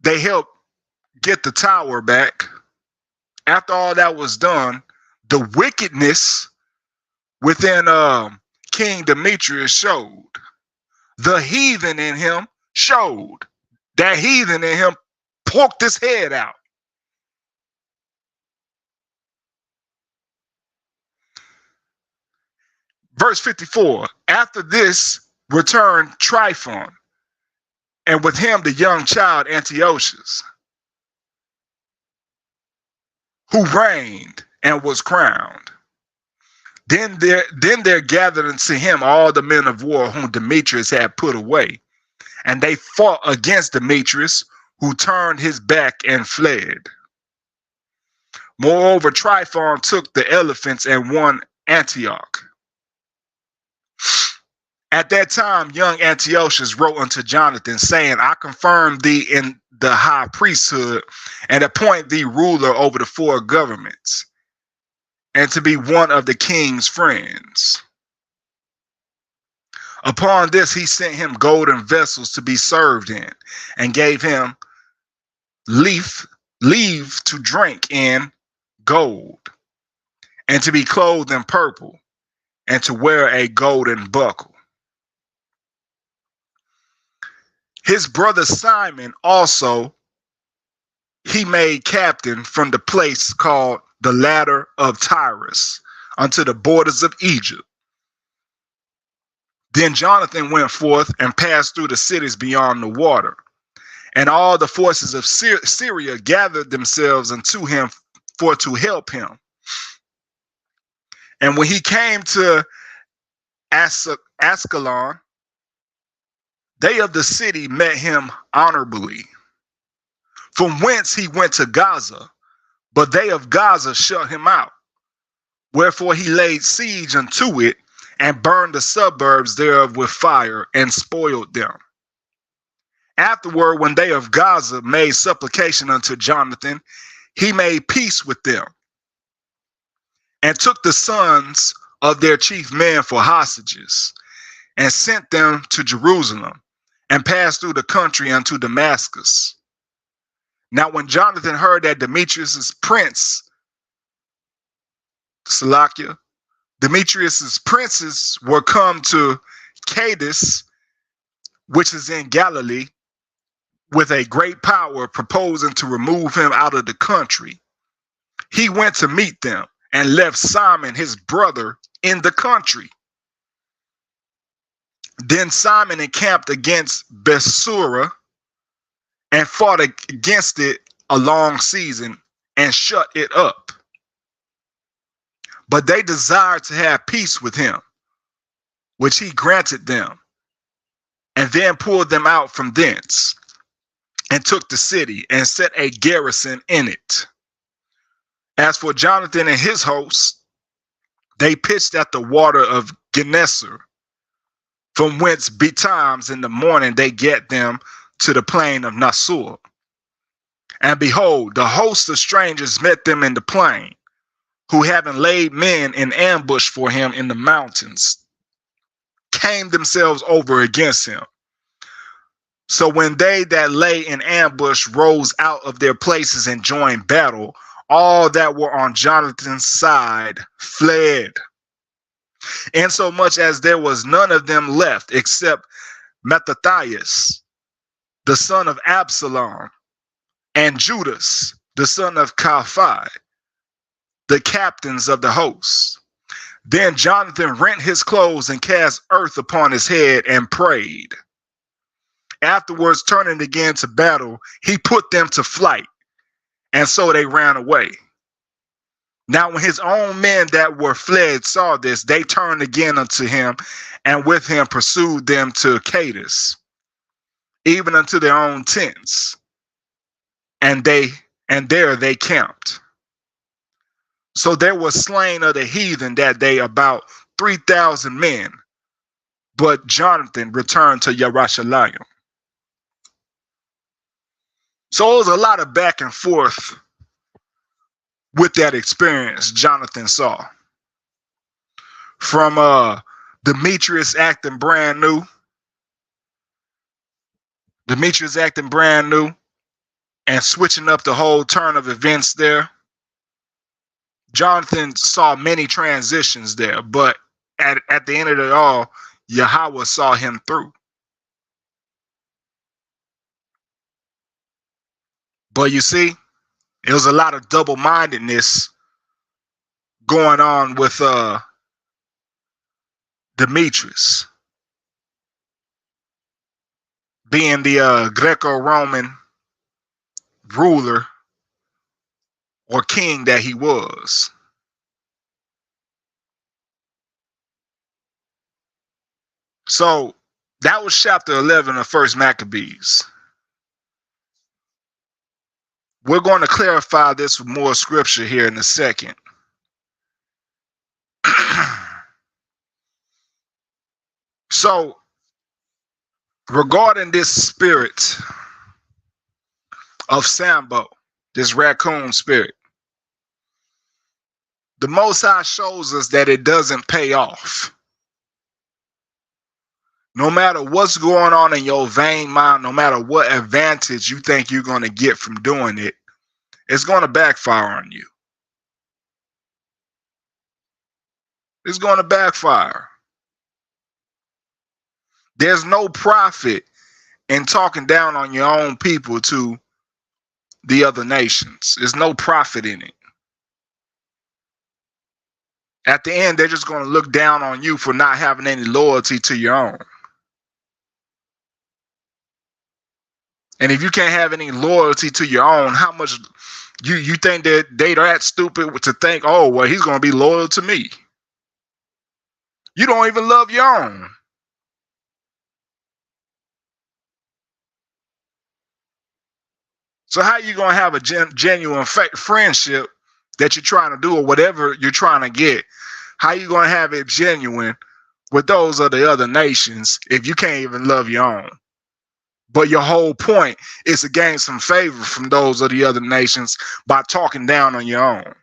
they helped get the tower back. After all that was done, the wickedness within King Demetrius showed. The heathen in him showed. That heathen in him poked his head out. Verse 54. After this returned Tryphon, and with him the young child Antiochus, who reigned and was crowned. Then there gathered unto him all the men of war whom Demetrius had put away, and they fought against Demetrius, who turned his back and fled. Moreover, Tryphon took the elephants and won Antioch. At that time, young Antiochus wrote unto Jonathan, saying, I confirm thee in the high priesthood, and appoint thee ruler over the four governments, and to be one of the king's friends. Upon this, he sent him golden vessels to be served in, and gave him leave to drink in gold, and to be clothed in purple, and to wear a golden buckle. His brother Simon also he made captain from the place called the Ladder of Tyrus unto the borders of Egypt. Then Jonathan went forth and passed through the cities beyond the water, and all the forces of Syria gathered themselves unto him for to help him. And when he came to Ascalon, they of the city met him honorably, from whence he went to Gaza, but they of Gaza shut him out. Wherefore he laid siege unto it, and burned the suburbs thereof with fire, and spoiled them. Afterward, when they of Gaza made supplication unto Jonathan, he made peace with them, and took the sons of their chief men for hostages, and sent them to Jerusalem, and passed through the country unto Damascus. Now when Jonathan heard that Demetrius's princes were come to Cadiz, which is in Galilee, with a great power, proposing to remove him out of the country, he went to meet them, and left Simon his brother in the country. Then Simon encamped against Bethsura, and fought against it a long season, and shut it up. But they desired to have peace with him, which he granted them, and then pulled them out from thence, and took the city, and set a garrison in it. As for Jonathan and his hosts, they pitched at the water of Gennesaret, from whence betimes in the morning they get them to the plain of Nasur. And behold, the host of strangers met them in the plain, who having laid men in ambush for him in the mountains, came themselves over against him. So when they that lay in ambush rose out of their places and joined battle, all that were on Jonathan's side fled, insomuch as there was none of them left except Mattathias, the son of Absalom, and Judas, the son of Calphi, the captains of the hosts. Then Jonathan rent his clothes and cast earth upon his head and prayed. Afterwards, turning again to battle, he put them to flight, and so they ran away. Now when his own men that were fled saw this, they turned again unto him, and with him pursued them to Cadiz, even unto their own tents, and there they camped. So there was slain of the heathen that day about 3,000 men, but Jonathan returned to Yashar'Al. So it was a lot of back and forth with that experience Jonathan saw. From Demetrius acting brand new, and switching up the whole turn of events there. Jonathan saw many transitions there, but at the end of it all, Yahweh saw him through. But you see, it was a lot of double-mindedness going on with Demetrius, being the Greco-Roman ruler or king that he was. So that was chapter 11 of First Maccabees. We're going to clarify this with more scripture here in a second. So, regarding this spirit of Sambo, this raccoon spirit, the Most High shows us that it doesn't pay off. No matter what's going on in your vain mind, no matter what advantage you think you're going to get from doing it, it's going to backfire on you. It's going to backfire. There's no profit in talking down on your own people to the other nations. There's no profit in it. At the end, they're just going to look down on you for not having any loyalty to your own. And if you can't have any loyalty to your own, how much you think that they're that stupid to think, oh, well, he's going to be loyal to me? You don't even love your own. So how you going to have a genuine friendship that you're trying to do or whatever you're trying to get? How you going to have it genuine with those of the other nations if you can't even love your own? But your whole point is to gain some favor from those of the other nations by talking down on your own.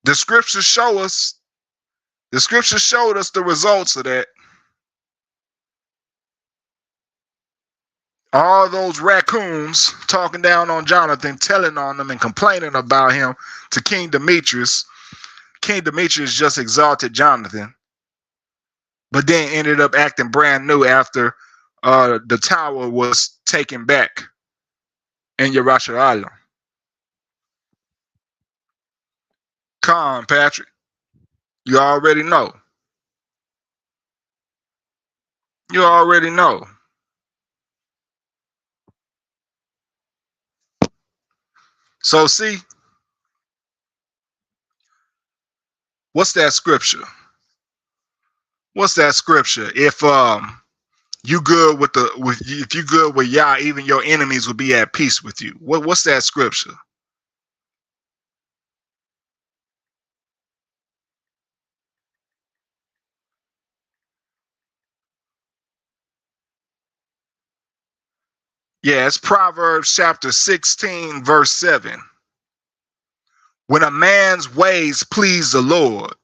The scriptures show us, the scriptures showed us the results of that. All those raccoons talking down on Jonathan, telling on him and complaining about him to King Demetrius. King Demetrius just exalted Jonathan, but then ended up acting brand new after the tower was taken back in Yashar'Al. Come on, Patrick. You already know. You already know. So see, what's that scripture? What's that scripture? If you good with if you good with Yah, even your enemies will be at peace with you. What's that scripture? Yeah, it's Proverbs chapter 16, verse 7. When a man's ways please the Lord,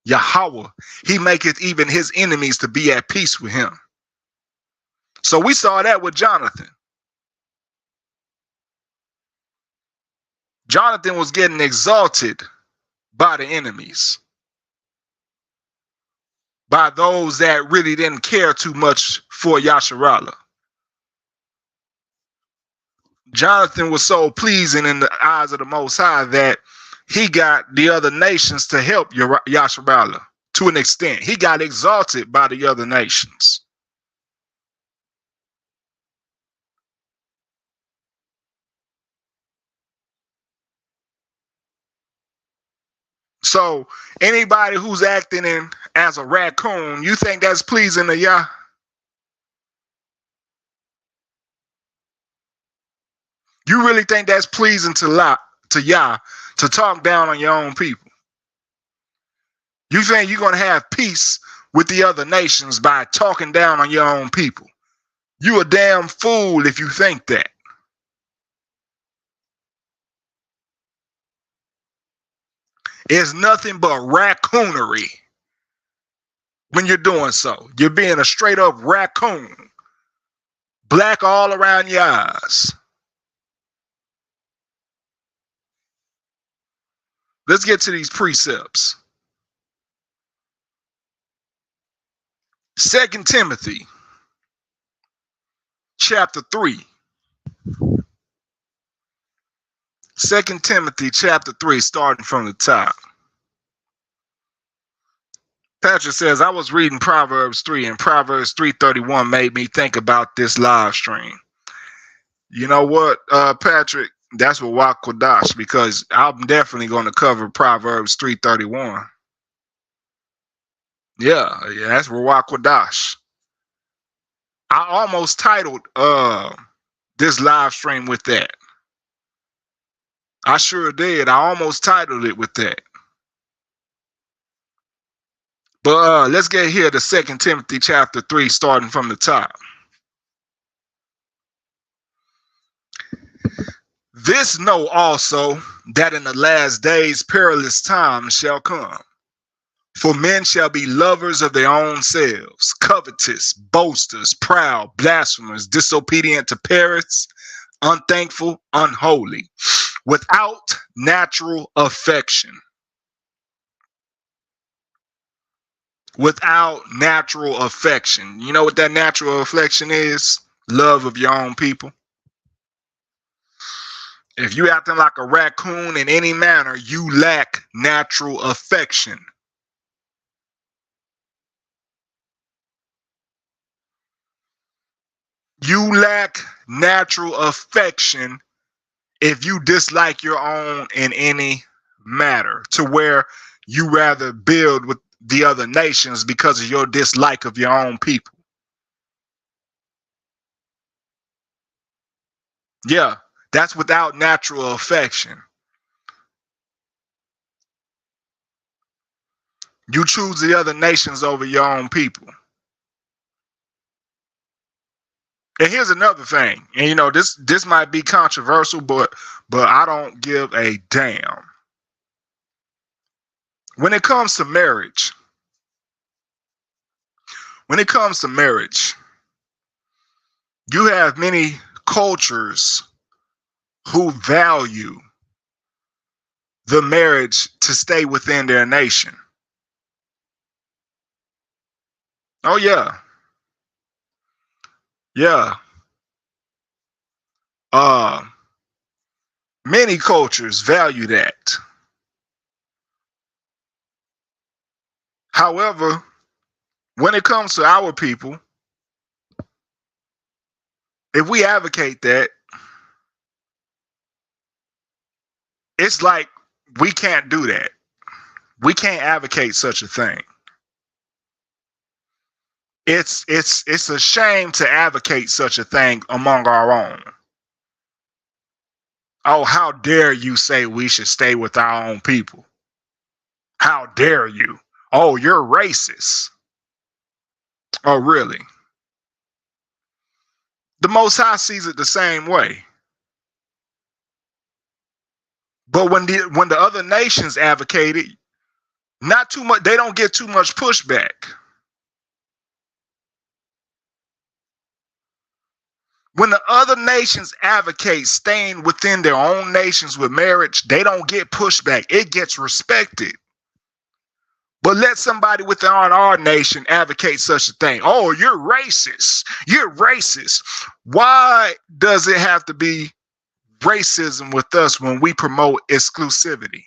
Yahweh, he maketh even his enemies to be at peace with him. So we saw that with Jonathan. Jonathan was getting exalted by the enemies, by those that really didn't care too much for Yashar'Al. Jonathan was so pleasing in the eyes of the Most High that he got the other nations to help Yashar'Al to an extent. He got exalted by the other nations. So anybody who's acting as a raccoon, you think that's pleasing to Yah? You really think that's pleasing to Yah to talk down on your own people? You think you're going to have peace with the other nations by talking down on your own people? You a damn fool if you think that. It's nothing but raccoonery when you're doing so. You're being a straight up raccoon. Black all around your eyes. Let's get to these precepts. 2 Timothy chapter 3. 2 Timothy chapter 3, starting from the top. Patrick says, I was reading Proverbs 3, and Proverbs 3:31 made me think about this live stream. You know what, Patrick? That's what Wakodash, because I'm definitely going to cover Proverbs 3:31. Yeah, that's Wakodash. I almost titled this live stream with that. I sure did. I almost titled it with that. But let's get here to 2 Timothy chapter 3, starting from the top. This know also, that in the last days perilous times shall come. For men shall be lovers of their own selves, covetous, boasters, proud, blasphemers, disobedient to parents, unthankful, unholy, without natural affection. Without natural affection. You know what that natural affection is? Love of your own people. If you acting like a raccoon in any manner, you lack natural affection. You lack natural affection if you dislike your own in any matter, to where you rather build with the other nations because of your dislike of your own people. Yeah, that's without natural affection. You choose the other nations over your own people. And here's another thing, and you know this might be controversial, but I don't give a damn. When it comes to marriage, when it comes to marriage, you have many cultures who value the marriage to stay within their nation. Oh yeah, yeah. Uh, Many cultures value that. However, when it comes to our people, if we advocate that, it's like we can't do that. We can't advocate such a thing. It's a shame to advocate such a thing among our own. Oh, how dare you say we should stay with our own people? How dare you? Oh, you're racist. Oh, really? The Most High sees it the same way. But when the other nations advocate it, not too much. They don't get too much pushback. When the other nations advocate staying within their own nations with marriage, they don't get pushback. It gets respected. But let somebody within our nation advocate such a thing. Oh, you're racist. You're racist. Why does it have to be racism with us when we promote exclusivity?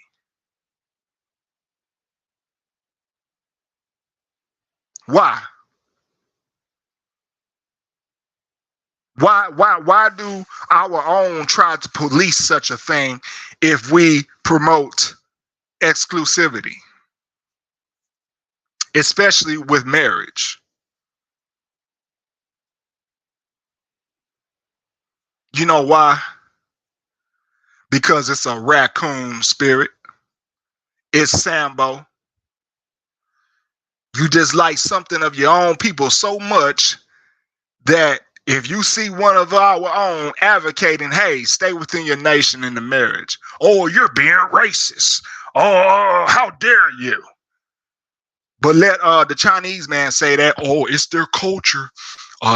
Why? Why do our own try to police such a thing if we promote exclusivity, especially with marriage? You know why? Because it's a raccoon spirit. It's Sambo. You dislike something of your own people so much that if you see one of our own advocating, hey, stay within your nation in the marriage, oh, you're being racist. Oh, how dare you? But let the Chinese man say that, oh, it's their culture.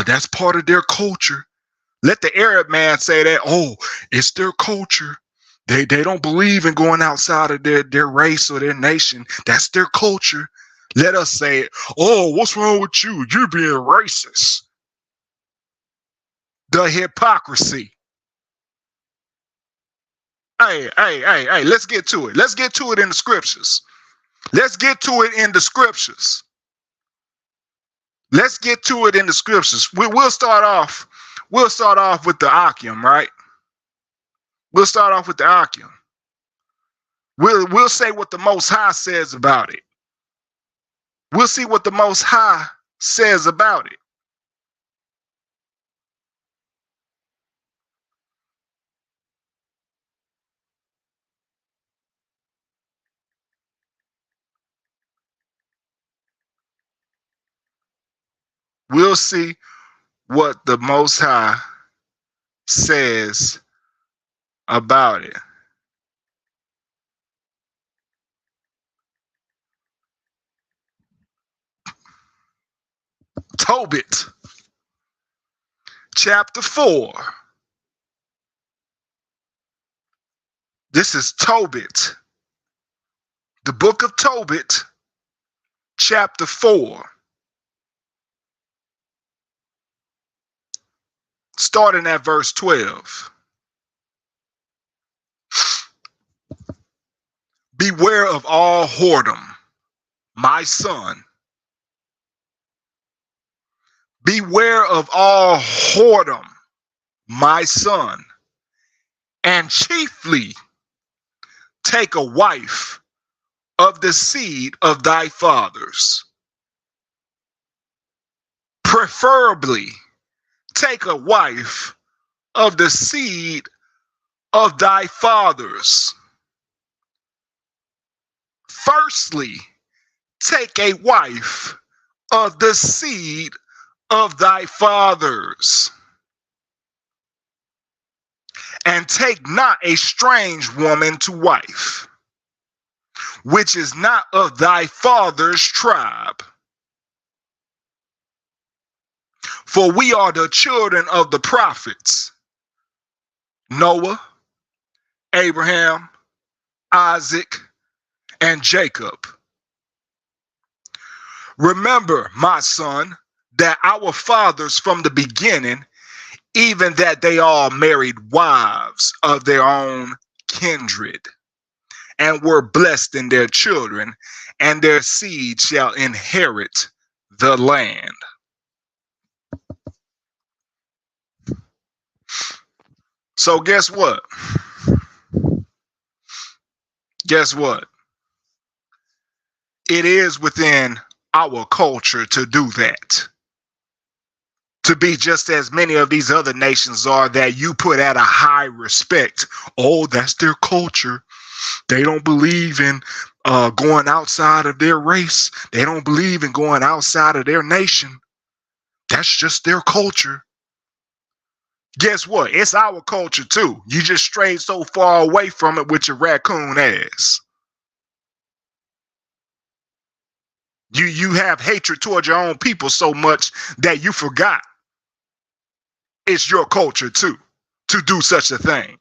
That's part of their culture. Let the Arab man say that, oh, it's their culture. They don't believe in going outside of their race or their nation. That's their culture. Let us say it. Oh, what's wrong with you? You're being racist. The hypocrisy. Hey, let's get to it. Let's get to it in the scriptures. Let's get to it in the scriptures. Let's get to it in the scriptures. We'll start off. We'll start off with the Akim, right? We'll start off with the Akim. We'll say what the Most High says about it. We'll see what the Most High says about it. We'll see what the Most High says about it. Tobit, chapter 4. This is Tobit, the book of Tobit, chapter 4. Starting at verse 12. Beware of all whoredom, my son. Beware of all whoredom, my son, and chiefly take a wife of the seed of thy fathers. Preferably take a wife of the seed of thy fathers. Firstly, take a wife of the seed of thy fathers, and take not a strange woman to wife, which is not of thy father's tribe. For we are the children of the prophets, Noah, Abraham, Isaac, and Jacob. Remember, my son, that our fathers from the beginning, even that they all married wives of their own kindred, and were blessed in their children, and their seed shall inherit the land. So guess what? Guess what? It is within our culture to do that. To be just as many of these other nations are that you put at a high respect. Oh, that's their culture. They don't believe in going outside of their race. They don't believe in going outside of their nation. That's just their culture. Guess what? It's our culture too. You just strayed so far away from it with your raccoon ass. You have hatred toward your own people so much that you forgot it's your culture too to do such a thing.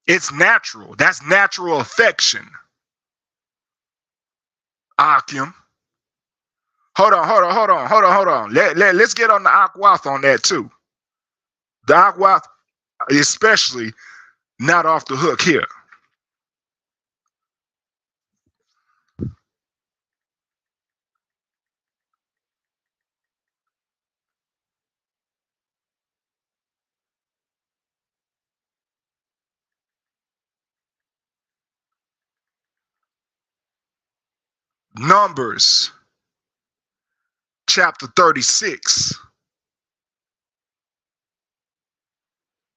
It's natural. That's natural affection. Akim. Hold on. Let's get on the Akwath on that too. The Akwath, especially, not off the hook here. Numbers, chapter 36,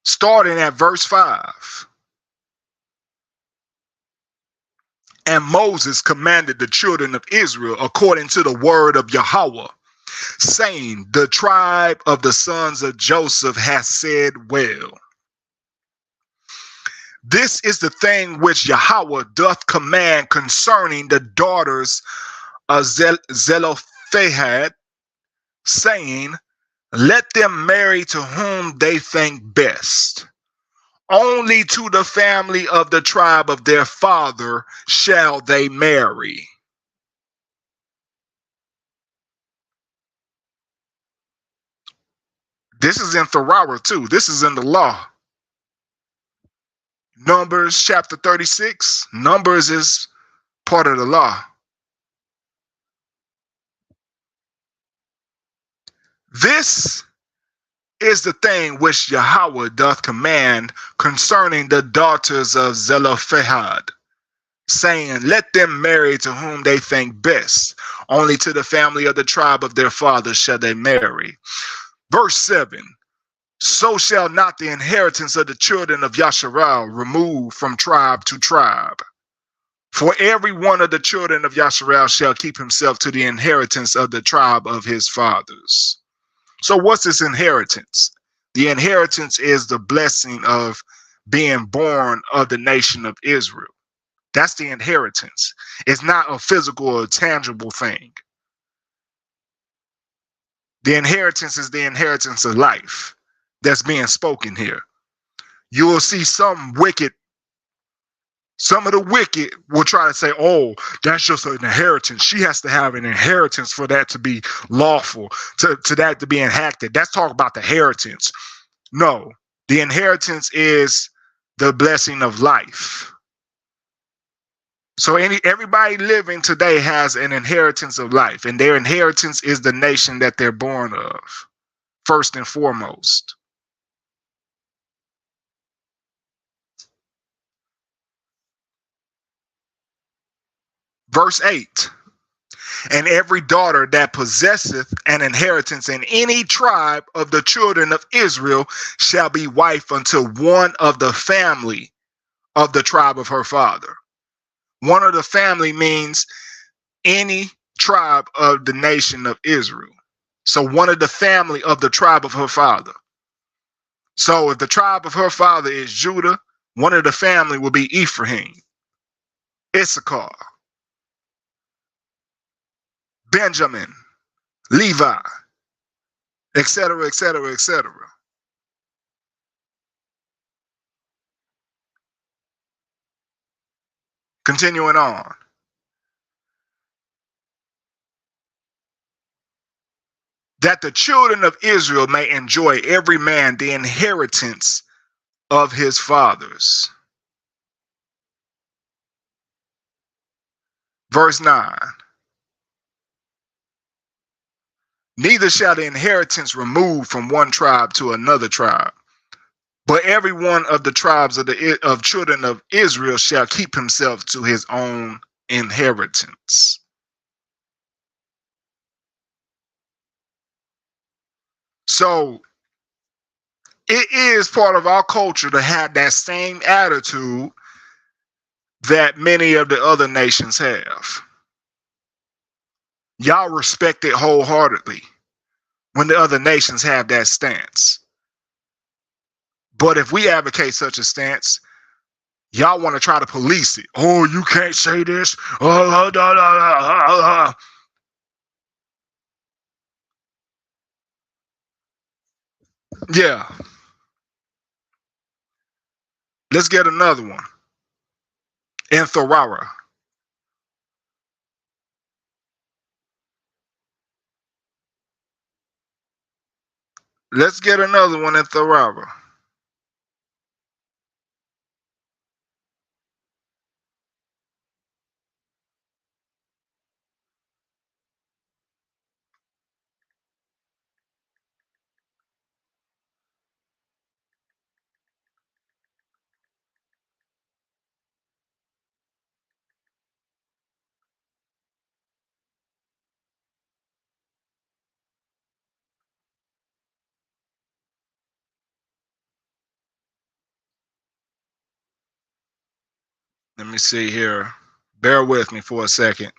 starting at verse 5. And Moses commanded the children of Israel according to the word of Yahweh, saying, the tribe of the sons of Joseph has said well. This is the thing which Yahweh doth command concerning the daughters of Zelophehad, saying, let them marry to whom they think best. Only to the family of the tribe of their father shall they marry. This is in Thorah too. This is in the law. Numbers chapter 36. Numbers is part of the law. This is the thing which Yahweh doth command concerning the daughters of Zelophehad, saying, let them marry to whom they think best. Only to the family of the tribe of their fathers shall they marry. Verse 7. So shall not the inheritance of the children of Yashar'Al remove from tribe to tribe. For every one of the children of Yashar'Al shall keep himself to the inheritance of the tribe of his fathers. So what's this inheritance? The inheritance is the blessing of being born of the nation of Israel. That's the inheritance. It's not a physical or tangible thing. The inheritance is the inheritance of life that's being spoken here. You will see some of the wicked will try to say, oh, that's just an inheritance. She has to have an inheritance for that to be lawful, to that to be enacted. That's talk about the inheritance. No, the inheritance is the blessing of life. So everybody living today has an inheritance of life, and their inheritance is the nation that they're born of, first and foremost. Verse 8, and every daughter that possesseth an inheritance in any tribe of the children of Israel shall be wife unto one of the family of the tribe of her father. One of the family means any tribe of the nation of Israel. So one of the family of the tribe of her father. So if the tribe of her father is Judah, one of the family will be Ephraim, Issachar, Benjamin, Levi, etc., etc., etc. Continuing on. That the children of Israel may enjoy every man the inheritance of his fathers. Verse 9. Neither shall the inheritance remove from one tribe to another tribe, but every one of the tribes of children of Israel shall keep himself to his own inheritance. So it is part of our culture to have that same attitude that many of the other nations have. Y'all respect it wholeheartedly when the other nations have that stance. But if we advocate such a stance, y'all want to try to police it. Oh, you can't say this. Yeah. Let's get another one. In Thorara. Let's get another one in Thorara. Let me see here. Bear with me for a second.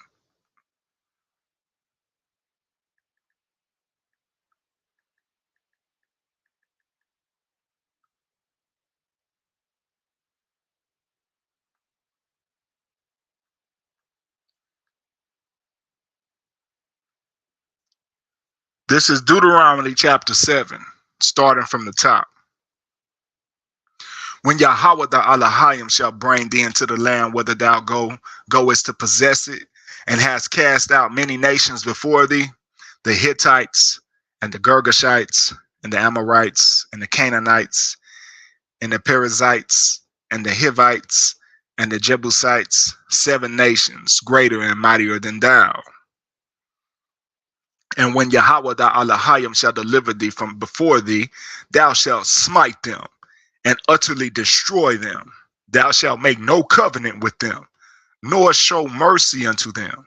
This is Deuteronomy chapter 7, starting from the top. When Yahweh the Elohim shall bring thee into the land whither thou goest to possess it, and hast cast out many nations before thee, the Hittites, and the Girgashites, and the Amorites, and the Canaanites, and the Perizzites, and the Hivites, and the Jebusites, 7 nations, greater and mightier than thou. And when Yahweh the Elohim shall deliver thee from before thee, thou shalt smite them and utterly destroy them. Thou shalt make no covenant with them, nor show mercy unto them.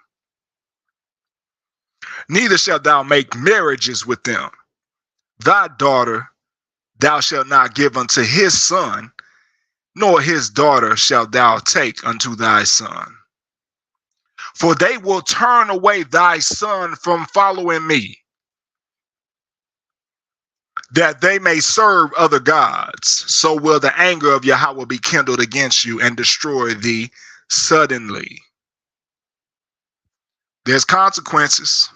Neither shalt thou make marriages with them. Thy daughter thou shalt not give unto his son, nor his daughter shalt thou take unto thy son. For they will turn away thy son from following me, that they may serve other gods. So will the anger of Yahweh be kindled against you and destroy thee suddenly. There's consequences.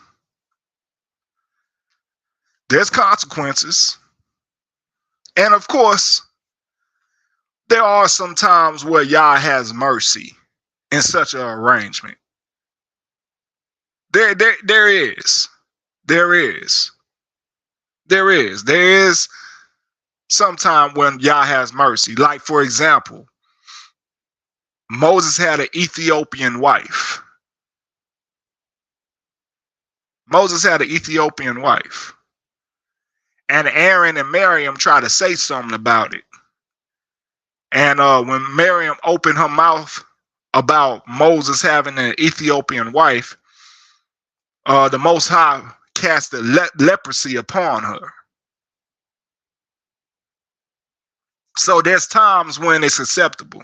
There's consequences. And of course, there are some times where Yah has mercy in such an arrangement. There is. There is some time when Yah has mercy. Like, for example, Moses had an Ethiopian wife. And Aaron and Miriam tried to say something about it. And when Miriam opened her mouth about Moses having an Ethiopian wife, the Most High cast a leprosy upon her. So there's times when it's acceptable.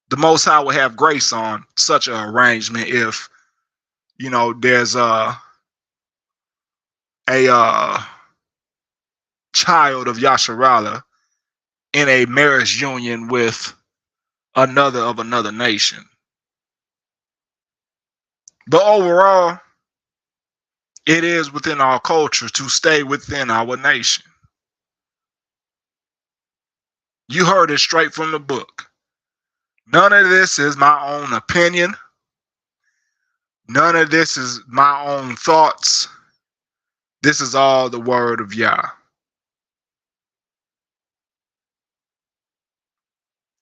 The Most High will have grace on such an arrangement if, there's a child of Yashar'Al in a marriage union with another nation. But overall, it is within our culture to stay within our nation. You heard it straight from the book. None of this is my own opinion. None of this is my own thoughts. This is all the word of Yah.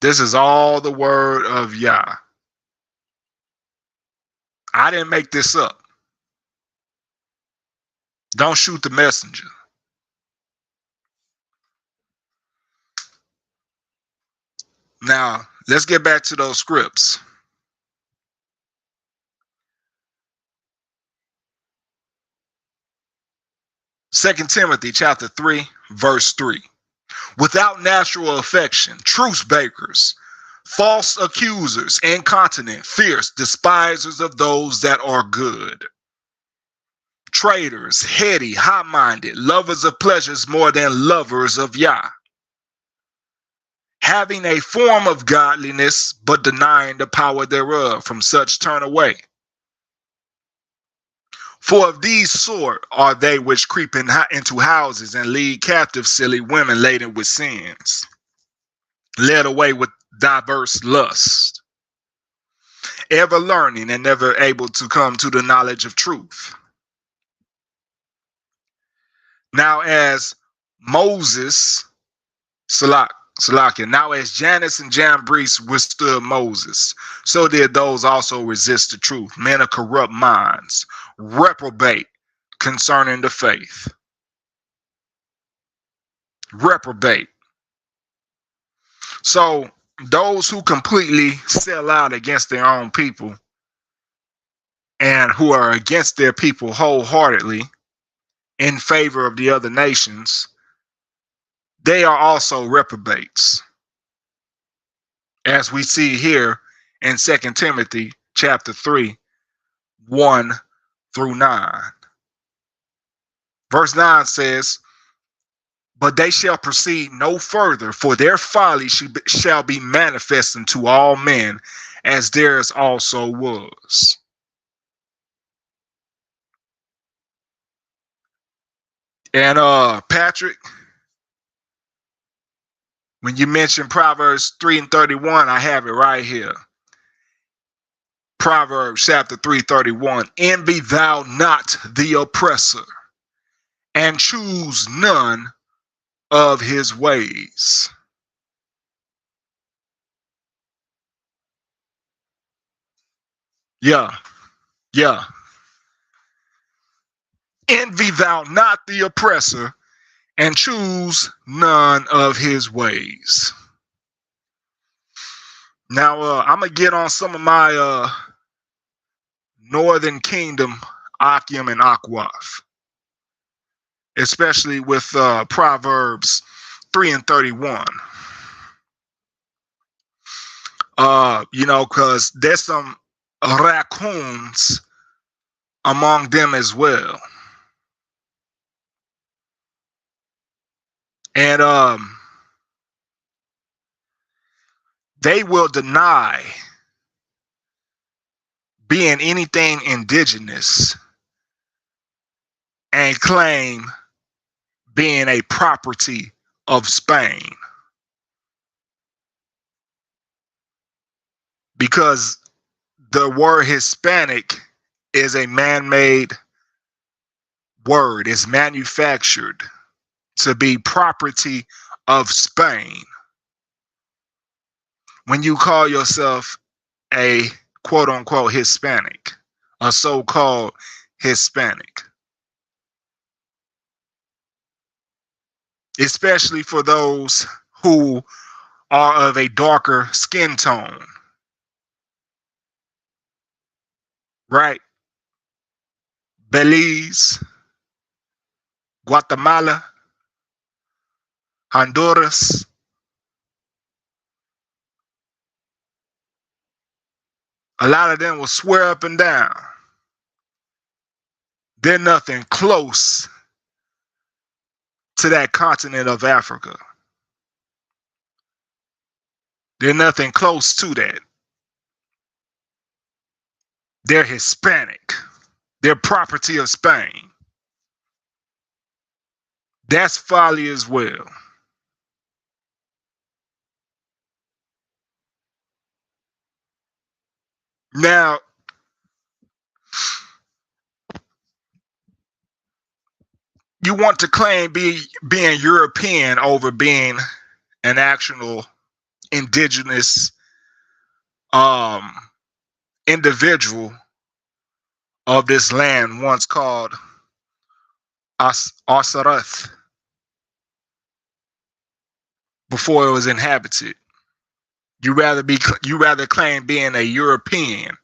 This is all the word of Yah. I didn't make this up. Don't shoot the messenger. Now, let's get back to those scripts. Second Timothy chapter 3, verse 3. Without natural affection, truce breakers, false accusers, incontinent, fierce, despisers of those that are good, traitors, heady, high-minded, lovers of pleasures more than lovers of Yah, having a form of godliness, but denying the power thereof. From such turn away. For of these sort are they which creep into houses and lead captive silly women laden with sins, led away with diverse lusts, ever learning and never able to come to the knowledge of truth. Now as Moses, Salakia, now as Jannes and Jambres withstood Moses, so did those also resist the truth, men of corrupt minds, reprobate concerning the faith. Reprobate. So those who completely sell out against their own people and who are against their people wholeheartedly in favor of the other nations, they are also reprobates. As we see here in 2 Timothy chapter 3, 1 through 9. Verse 9 says, but they shall proceed no further, for their folly shall be manifest unto all men, as theirs also was. And Patrick, when you mention Proverbs 3 and 31, I have it right here. Proverbs chapter 3:31. Envy thou not the oppressor, and choose none of his ways. Yeah. Envy thou not the oppressor, and choose none of his ways. Now, I'm going to get on some of my Northern Kingdom Akim and Akwaf, especially with Proverbs 3 and 31. Because there's some raccoons among them as well. And They will deny being anything indigenous and claim being a property of Spain, because the word Hispanic is a man-made word. It's manufactured to be property of Spain. When you call yourself a quote-unquote Hispanic, a so-called Hispanic, especially for those who are of a darker skin tone, right? Belize, Guatemala, Honduras, a lot of them will swear up and down they're nothing close to that continent of Africa. They're nothing close to that. They're Hispanic. They're property of Spain. That's folly as well. Now, you want to claim being European over being an actual indigenous individual of this land once called Yashar'Al before it was inhabited. You rather claim being a European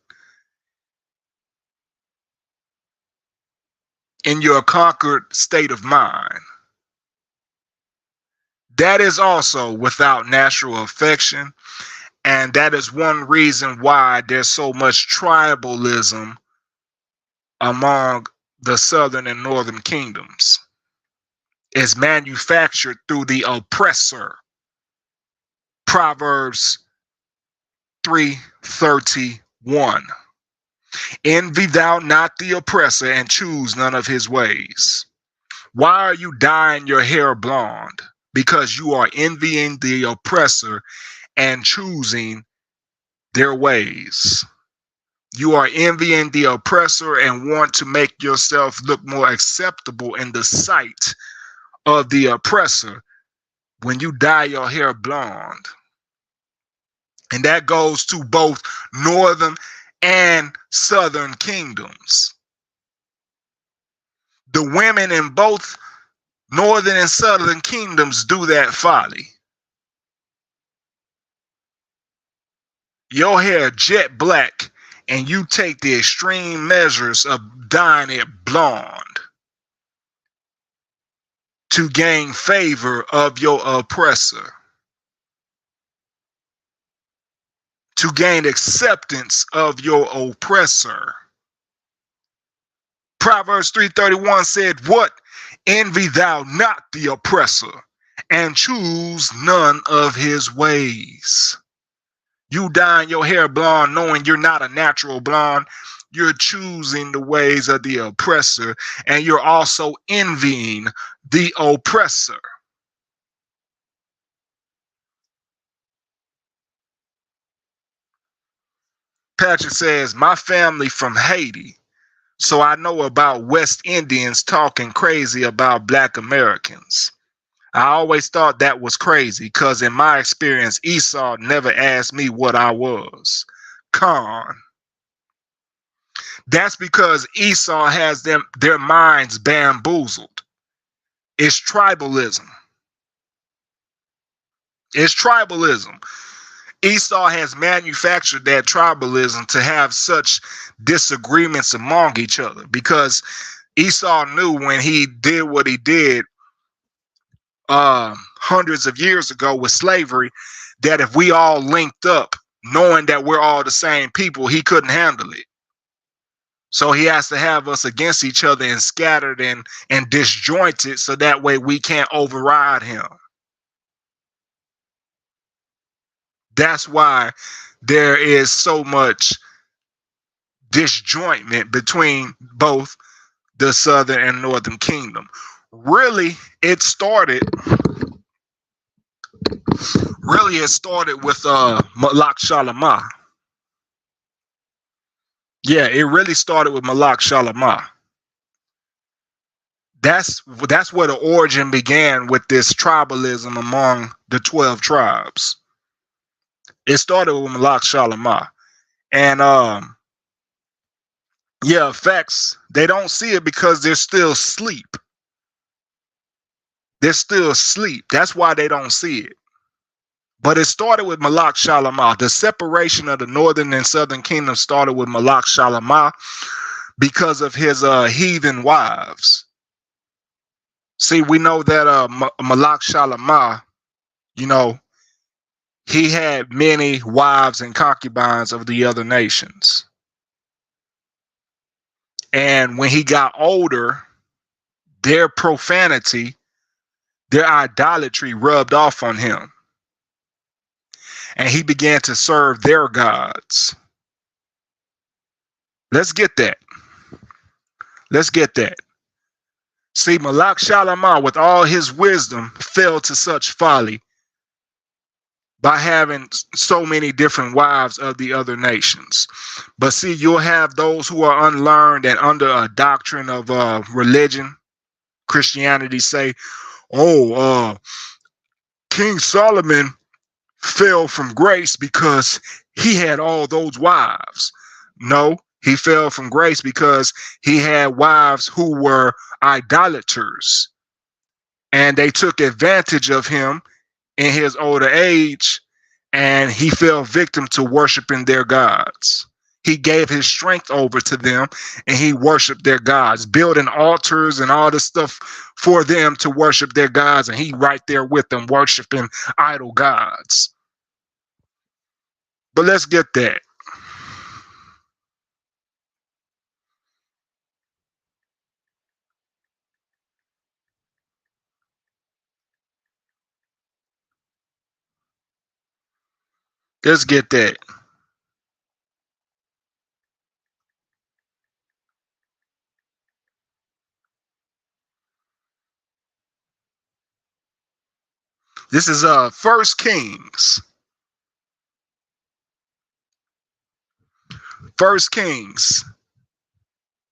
in your conquered state of mind. That is also without natural affection, and that is one reason why there's so much tribalism among the southern and northern kingdoms. It's manufactured through the oppressor. Proverbs 3:31. Envy thou not the oppressor, and choose none of his ways. Why are you dyeing your hair blonde? Because you are envying the oppressor and choosing their ways. You are envying the oppressor and want to make yourself look more acceptable in the sight of the oppressor when you dye your hair blonde. And that goes to both northern and southern kingdoms. The women in both northern and southern kingdoms do that folly. Your hair jet black and you take the extreme measures of dyeing it blonde to gain favor of your oppressor, to gain acceptance of your oppressor. Proverbs 3:31 said, what? Envy thou not the oppressor, and choose none of his ways. You dyeing your hair blonde knowing you're not a natural blonde. You're choosing the ways of the oppressor, and you're also envying the oppressor. Patrick says, my family from Haiti, so I know about West Indians talking crazy about Black Americans. I always thought that was crazy because in my experience, Esau never asked me what I was. Con. That's because Esau has their minds bamboozled. It's tribalism. It's tribalism. Esau has manufactured that tribalism to have such disagreements among each other because Esau knew when he did what he did hundreds of years ago with slavery, that if we all linked up, knowing that we're all the same people, he couldn't handle it. So he has to have us against each other and scattered and disjointed so that way we can't override him. That's why there is so much disjointment between both the southern and northern kingdom. Really, it started with Malak Shalamah. Yeah, it really started with Malak Shalamah. That's where the origin began with this tribalism among the 12 tribes. It started with Malak Shalamah. And yeah, effects, they don't see it because they're still asleep. They're still asleep. That's why they don't see it. But it started with Malak Shalamah. The separation of the northern and southern kingdom started with Malak Shalamah because of his heathen wives. See, we know that Malak Shalamah, you know, he had many wives and concubines of the other nations. And when he got older, their profanity, their idolatry rubbed off on him. And he began to serve their gods. Let's get that. Let's get that. See, Malak Shalamah, with all his wisdom, fell to such folly by having so many different wives of the other nations. But see, you'll have those who are unlearned and under a doctrine of religion, Christianity, say, oh, King Solomon fell from grace because he had all those wives. No, he fell from grace because he had wives who were idolaters, and they took advantage of him in his older age, and he fell victim to worshiping their gods. He gave his strength over to them, and he worshiped their gods, building altars and all this stuff for them to worship their gods, and he right there with them worshiping idol gods. But let's get that. Let's get that. This is First Kings. First Kings,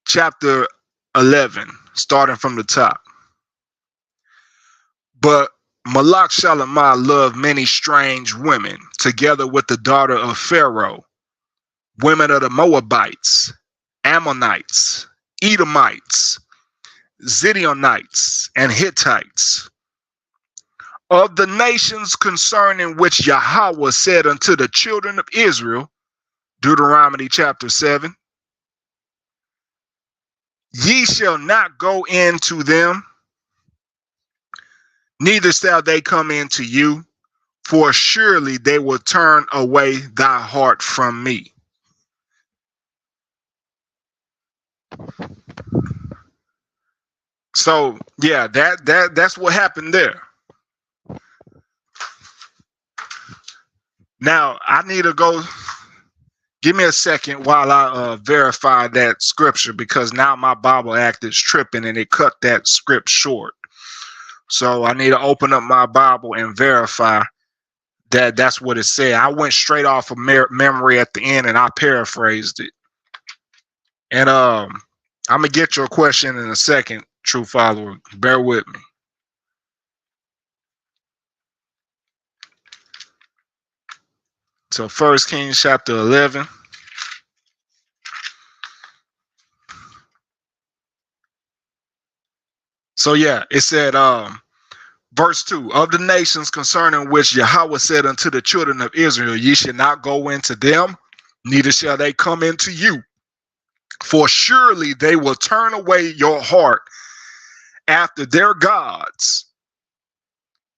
chapter 11, starting from the top. But Malak Shalamah loved many strange women, together with the daughter of Pharaoh, women of the Moabites, Ammonites, Edomites, Zidonites, and Hittites, of the nations concerning which Yahweh said unto the children of Israel, Deuteronomy chapter 7, ye shall not go into them, neither shall they come into you, for surely they will turn away thy heart from me. So yeah, that's what happened there. Now I need to go. Give me a second while I verify that scripture, because now my Bible act is tripping and it cut that script short. So I need to open up my Bible and verify that that's what it said. I went straight off of memory at the end and I paraphrased it. And I'm gonna get your question in a second, true follower. Bear with me. So First Kings chapter 11. So yeah, it said, verse 2, of the nations concerning which Yahweh said unto the children of Israel, ye shall not go into them, neither shall they come into you. For surely they will turn away your heart after their gods.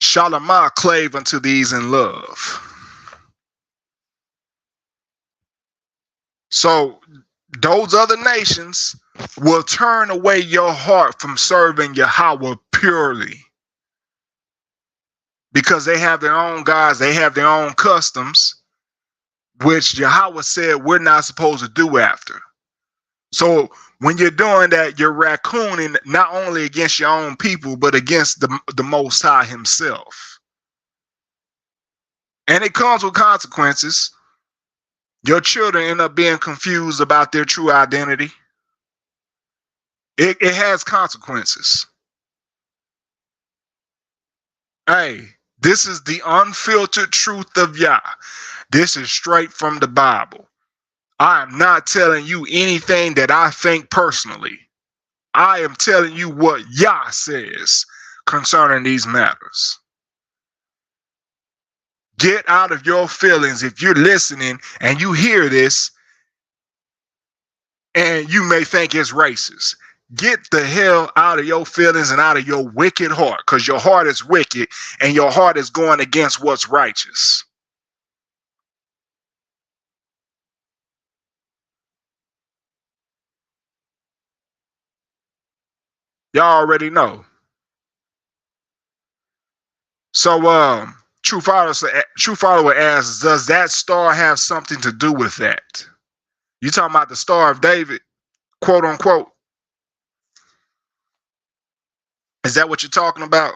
Shalamah clave unto these in love. So those other nations will turn away your heart from serving Yahweh purely, because they have their own gods, they have their own customs, which Yahweh said we're not supposed to do after. So when you're doing that, you're raccooning not only against your own people, but against the Most High himself. And it comes with consequences. Your children end up being confused about their true identity. It has consequences. Hey, this is the unfiltered truth of Yah. This is straight from the Bible. I am not telling you anything that I think personally. I am telling you what Yah says concerning these matters. Get out of your feelings if you're listening and you hear this and you may think it's racist. Get the hell out of your feelings and out of your wicked heart, because your heart is wicked and your heart is going against what's righteous. Y'all already know. So True Follower asks, does that star have something to do with that? You talking about the Star of David, quote unquote? Is that what you're talking about?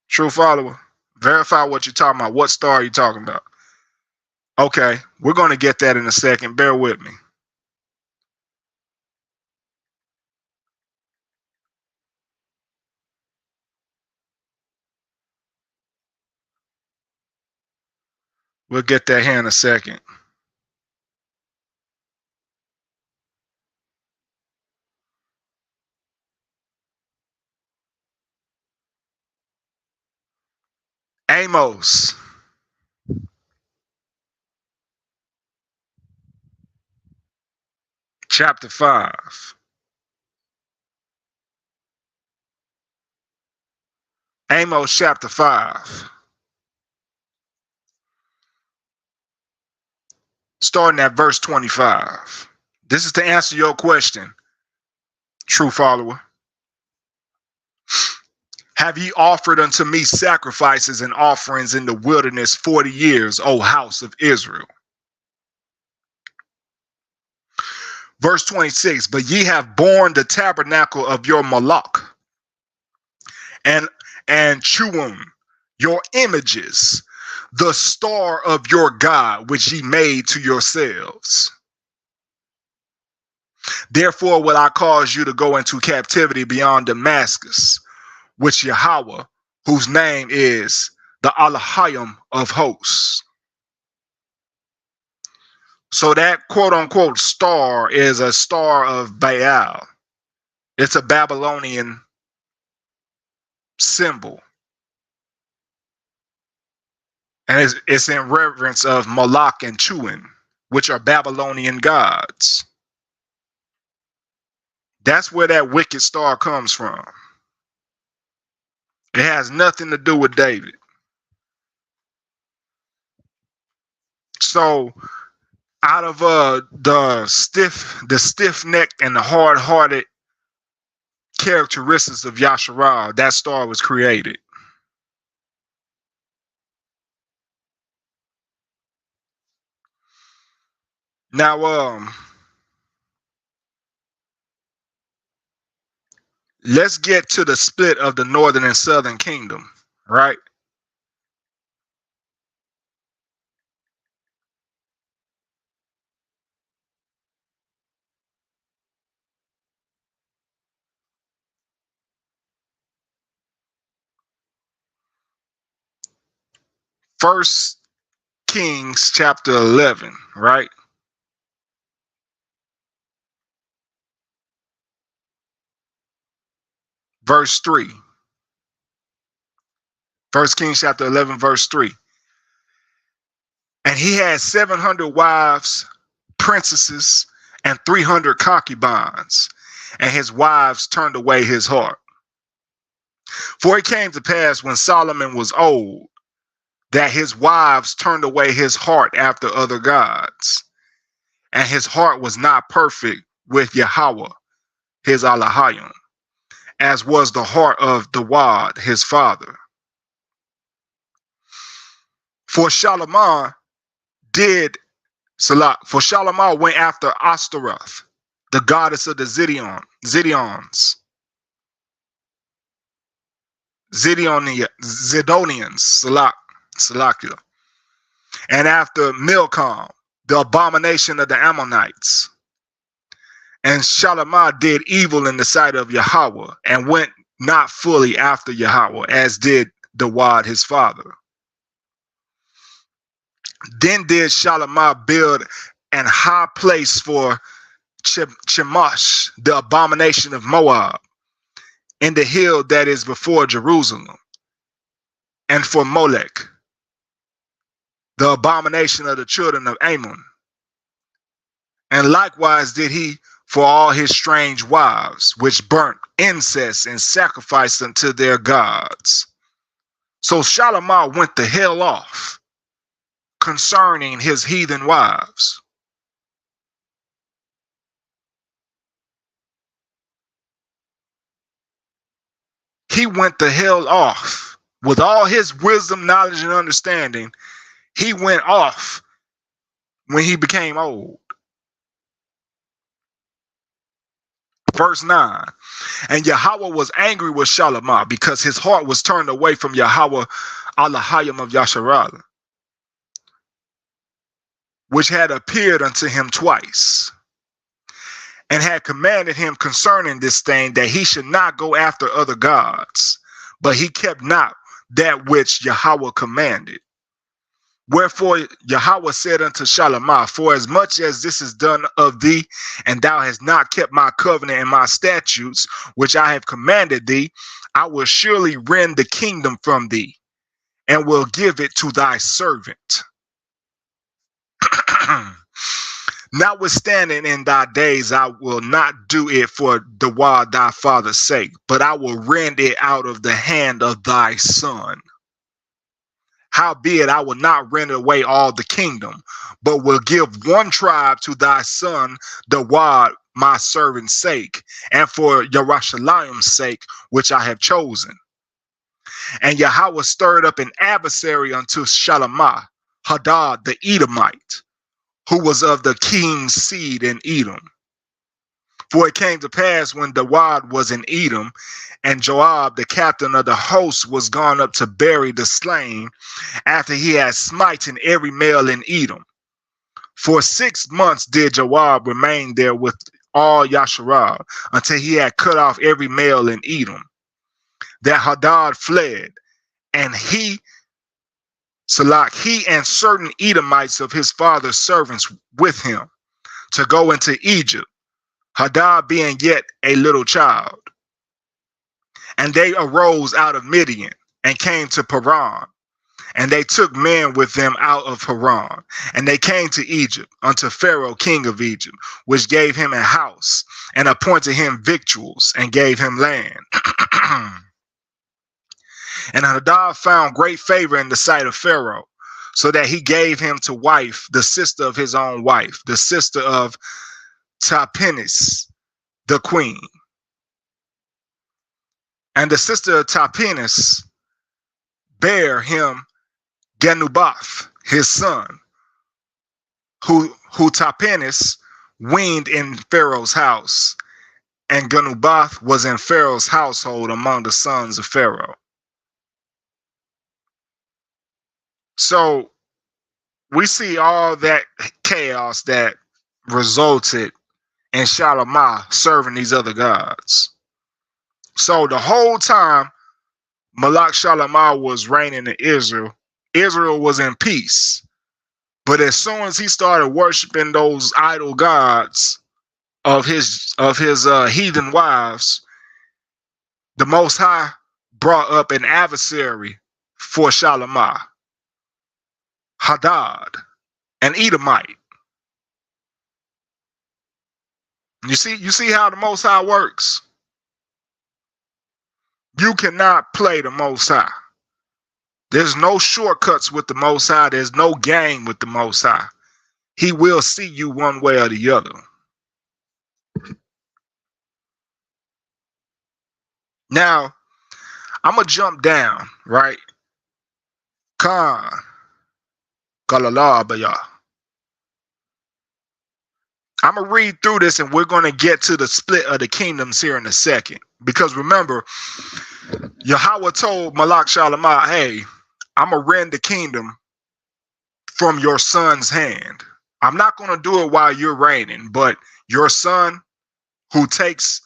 True Follower, verify what you're talking about. What star are you talking about? Okay, we're going to get that in a second. Bear with me. We'll get that here in a second. Amos chapter 5. Amos chapter 5. Starting at verse 25. This is to answer your question, True Follower. Have ye offered unto me sacrifices and offerings in the wilderness 40 years, O house of Israel? Verse 26, but ye have borne the tabernacle of your Moloch, and Chewum, your images, the star of your God, which ye made to yourselves. Therefore will I cause you to go into captivity beyond Damascus, which Yahweh, whose name is the Elohim of hosts. So that quote unquote star is a star of Baal. It's a Babylonian symbol. And it's in reverence of Moloch and Chewin, which are Babylonian gods. That's where that wicked star comes from. It has nothing to do with David. So out of the stiff-necked and the hard-hearted characteristics of Yashar'Al, that star was created. Now, let's get to the split of the northern and southern kingdom, right? First Kings chapter 11, right? Verse 3. First Kings chapter 11, verse 3. And he had 700 wives, princesses, and 300 concubines, and his wives turned away his heart. For it came to pass when Solomon was old, that his wives turned away his heart after other gods, and his heart was not perfect with Yahweh, his Elohim, as was the heart of Dawud, his father. For Shalimar did for Shalimar went after Ashtaroth, the goddess of the Zidonians, Salakia, and after Milcom, the abomination of the Ammonites. And Shalimar did evil in the sight of Yahweh, and went not fully after Yahweh, as did Dawad his father. Then did Shalimar build an high place for Chemosh, the abomination of Moab, in the hill that is before Jerusalem, and for Molech, the abomination of the children of Ammon. And likewise did he for all his strange wives, which burnt incense and sacrificed unto their gods. So Shalimar went the hell off concerning his heathen wives. He went the hell off with all his wisdom, knowledge, and understanding. He went off when he became old. Verse 9, and Yahweh was angry with Shalimar because his heart was turned away from Yahweh Allahayim of Yashar'Al, which had appeared unto him twice, and had commanded him concerning this thing, that he should not go after other gods, but he kept not that which Yahweh commanded. Wherefore Yahweh said unto Shalimar, for as much as this is done of thee, and thou hast not kept my covenant and my statutes, which I have commanded thee, I will surely rend the kingdom from thee, and will give it to thy servant. Notwithstanding in thy days, I will not do it for Dawad thy father's sake, but I will rend it out of the hand of thy son. Howbeit, I will not rend away all the kingdom, but will give one tribe to thy son, Dawad, my servant's sake, and for Yerushalayim's sake, which I have chosen. And Yahweh stirred up an adversary unto Shalimar, Hadad the Edomite, who was of the king's seed in Edom. For it came to pass when Dawad was in Edom, and Joab, the captain of the host, was gone up to bury the slain, after he had smitten every male in Edom. For 6 months did Joab remain there with all Yashar'Al, until he had cut off every male in Edom. That Hadad fled, and he and certain Edomites of his father's servants with him, to go into Egypt, Hadad being yet a little child. And they arose out of Midian and came to Paran, and they took men with them out of Haran, and they came to Egypt unto Pharaoh king of Egypt, which gave him a house, and appointed him victuals, and gave him land. And Hadad found great favor in the sight of Pharaoh, so that he gave him to wife the sister of his own wife, the sister of Tapenes, the queen. And the sister of Tapenes bare him Genubath, his son, who Tapenes weaned in Pharaoh's house, and Genubath was in Pharaoh's household among the sons of Pharaoh. So we see all that chaos that resulted in Shalimar serving these other gods. So the whole time Malak Shalimar was reigning in Israel, Israel was in peace. But as soon as he started worshiping those idol gods of his heathen wives, the Most High brought up an adversary for Shalimar, Hadad, an Edomite. You see how the Most High works? You cannot play the Most High. There's no shortcuts with the Most High. There's no game with the Most High. He will see you one way or the other. Now, I'm going to jump down, right? Khan. Galalabaya. I'm going to read through this and we're going to get to the split of the kingdoms here in a second. Because remember, Yahweh told Malak Shalimah, hey, I'm going to rend the kingdom from your son's hand. I'm not going to do it while you're reigning, but your son who takes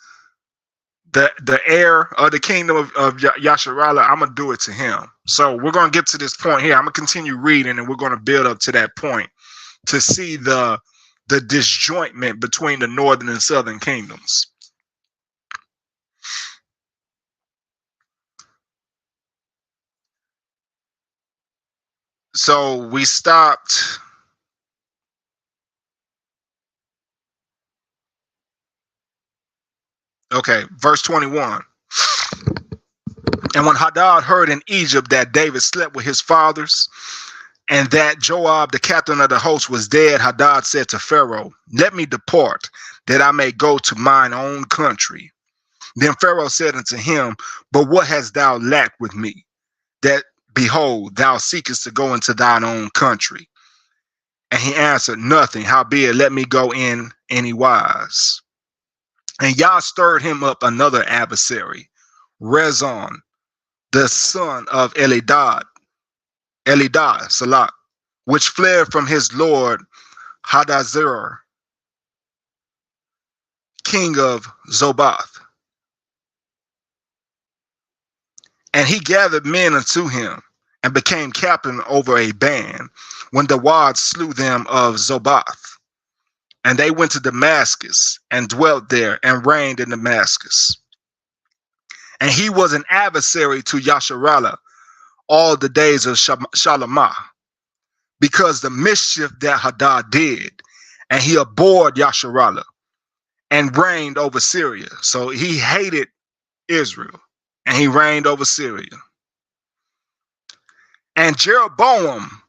the heir of the kingdom of Yashar'Al, I'm going to do it to him. So we're going to get to this point here. I'm going to continue reading and we're going to build up to that point to see the disjointment between the northern and southern kingdoms. So we stopped. Okay, verse 21. And when Hadad heard in Egypt that David slept with his fathers, and that Joab, the captain of the host, was dead, Hadad said to Pharaoh, let me depart, that I may go to mine own country. Then Pharaoh said unto him, but what hast thou lacked with me, that, behold, thou seekest to go into thine own country? And he answered, nothing, howbeit let me go in any wise. And Yah stirred him up another adversary, Rezon, the son of Elidah, Salah, which fled from his lord Hadazer, king of Zobath. And he gathered men unto him, and became captain over a band, when the Wads slew them of Zobath. And they went to Damascus, and dwelt there, and reigned in Damascus. And he was an adversary to Yashar'Al all the days of Shalimah, because the mischief that Hadad did, and he abhorred Yashar'Al, and reigned over Syria. So he hated Israel, and he reigned over Syria. And Jeroboam,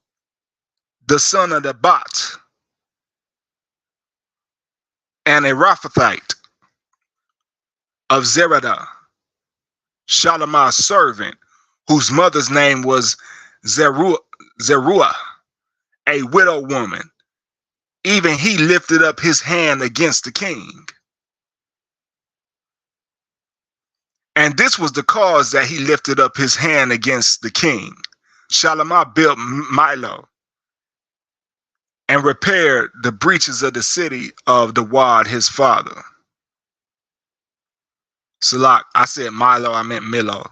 the son of Nebat, and a Raphathite of Zeradah, Shalimah's servant, whose mother's name was Zeruah, a widow woman, even he lifted up his hand against the king. And this was the cause that he lifted up his hand against the king. Shalimah built Milo and repaired the breaches of the city of the Wad, his father. Salak, I said Milo, I meant Milo.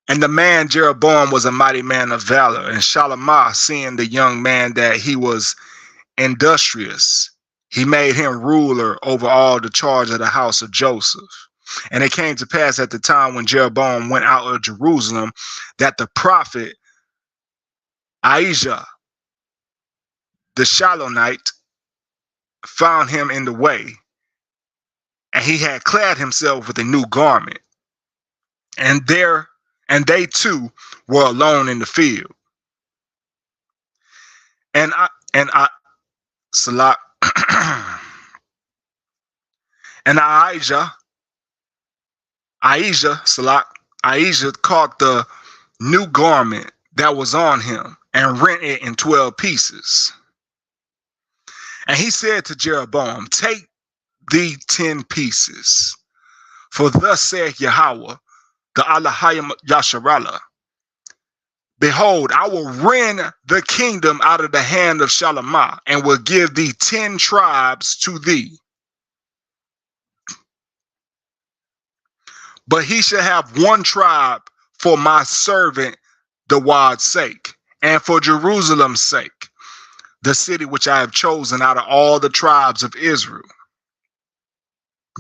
And the man Jeroboam was a mighty man of valor, and Shalimah, seeing the young man that he was industrious, he made him ruler over all the charge of the house of Joseph. And it came to pass at the time when Jeroboam went out of Jerusalem that the prophet Ahijah, the Shilonite, found him in the way, and he had clad himself with a new garment. And they two were alone in the field. And Salah and Ahijah caught the new garment that was on him and rent it in 12 pieces. And he said to Jeroboam, take thee 10 pieces, for thus saith Yahweh, the Allahayim Yashar'Al, behold, I will rend the kingdom out of the hand of Shalimah, and will give thee 10 tribes to thee. But he shall have one tribe for my servant the Wad's sake, and for Jerusalem's sake, the city which I have chosen out of all the tribes of Israel,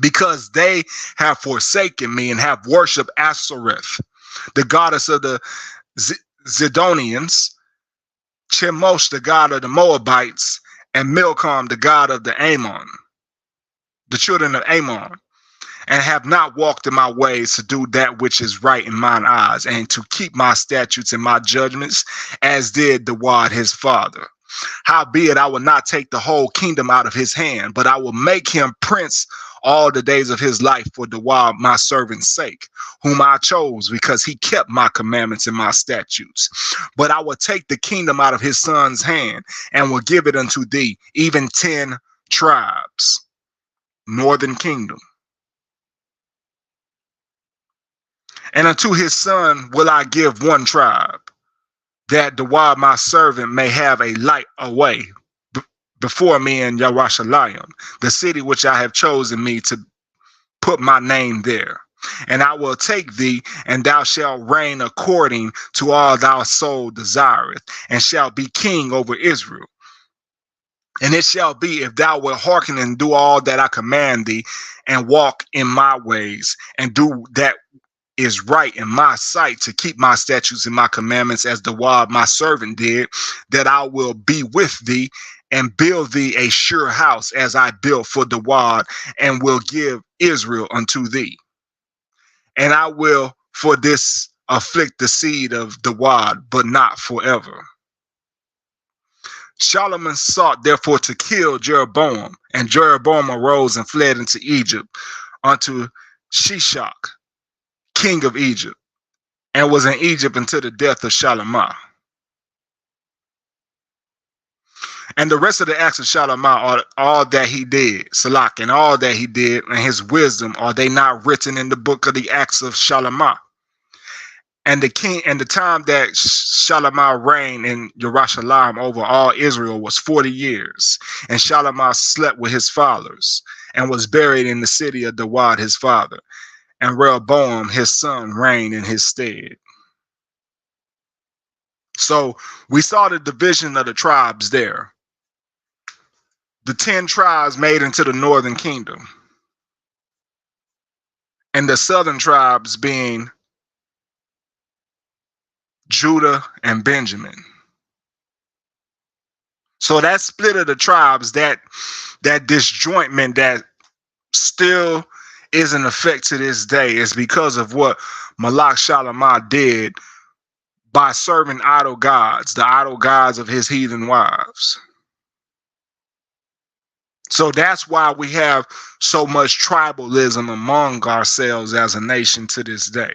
because they have forsaken me and have worshipped Ashereth, the goddess of the Zidonians, Chemosh, the god of the Moabites, and Milcom, the god of the Ammon, the children of Ammon, and have not walked in my ways to do that which is right in mine eyes, and to keep my statutes and my judgments, as did the Wad his father. Howbeit I will not take the whole kingdom out of his hand, but I will make him prince all the days of his life for Dawab, my servant's sake, whom I chose because he kept my commandments and my statutes. But I will take the kingdom out of his son's hand and will give it unto thee, even 10 tribes, northern kingdom. And unto his son will I give one tribe, that Dawab my servant may have a light away before me in Yashar'Al, the city which I have chosen me to put my name there. And I will take thee, and thou shalt reign according to all thy soul desireth, and shalt be king over Israel. And it shall be, if thou wilt hearken and do all that I command thee, and walk in my ways, and do that is right in my sight, to keep my statutes and my commandments as Dawab my servant did, that I will be with thee and build thee a sure house as I built for Dawab, and will give Israel unto thee. And I will for this afflict the seed of Dawab, but not forever. Solomon sought therefore to kill Jeroboam, and Jeroboam arose and fled into Egypt unto Shishak, king of Egypt, and was in Egypt until the death of Solomon. And the rest of the acts of Solomon are all that he did, Salak, and all that he did, and his wisdom, are they not written in the book of the acts of Solomon? And the king, and the time that Solomon reigned in Yashar'Al over all Israel was 40 years. And Solomon slept with his fathers, and was buried in the city of Dawud his father. And Rehoboam his son reigned in his stead. So we saw the division of the tribes there. The 10 tribes made into the northern kingdom, and the southern tribes being Judah and Benjamin. So that split of the tribes, that disjointment that still is in effect to this day, is because of what Malak Shalimah did by serving idol gods, the idol gods of his heathen wives. So that's why we have so much tribalism among ourselves as a nation to this day.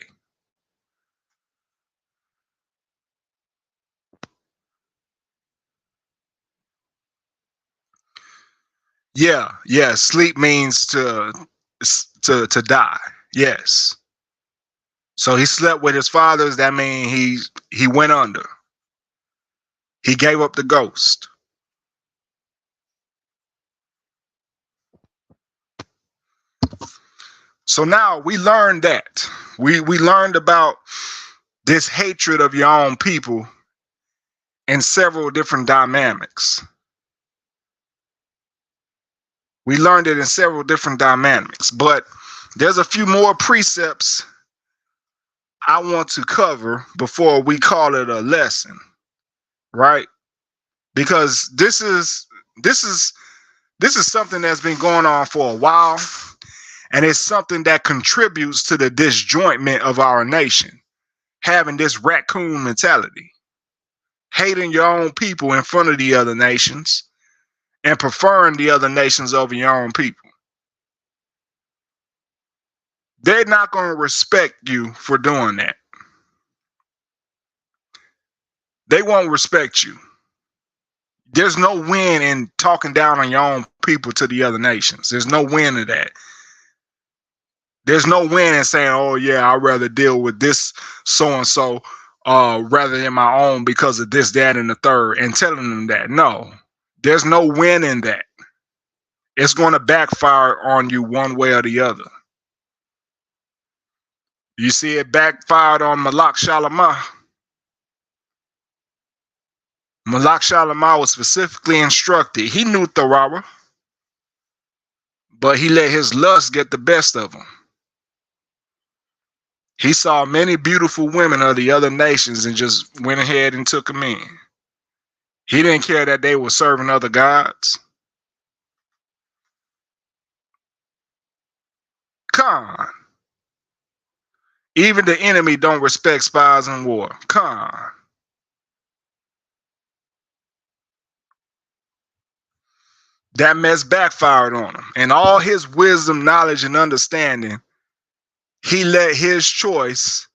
Yeah, sleep means to die. Yes. So he slept with his fathers. That means he went under. He gave up the ghost. So now we learned that. We learned about this hatred of your own people in several different dynamics. We learned it in several different dynamics, but there's a few more precepts I want to cover before we call it a lesson, right? Because this is something that's been going on for a while, and it's something that contributes to the disjointment of our nation, having this raccoon mentality, hating your own people in front of the other nations and preferring the other nations over your own people. They're not going to respect you for doing that. They won't respect you. There's no win in talking down on your own people to the other nations. There's no win in that. There's no win in saying, oh yeah, I'd rather deal with this so-and-so rather than my own because of this, that, and the third, and telling them that. No, there's no win in that. It's going to backfire on you one way or the other. You see it backfired on Malak Shalimah. Malak Shalimah was specifically instructed. He knew Thawara, but he let his lust get the best of him. He saw many beautiful women of the other nations and just went ahead and took them in. He didn't care that they were serving other gods. Khan. Even the enemy don't respect spies in war. Khan. That mess backfired on him. And all his wisdom, knowledge, and understanding, he let his choice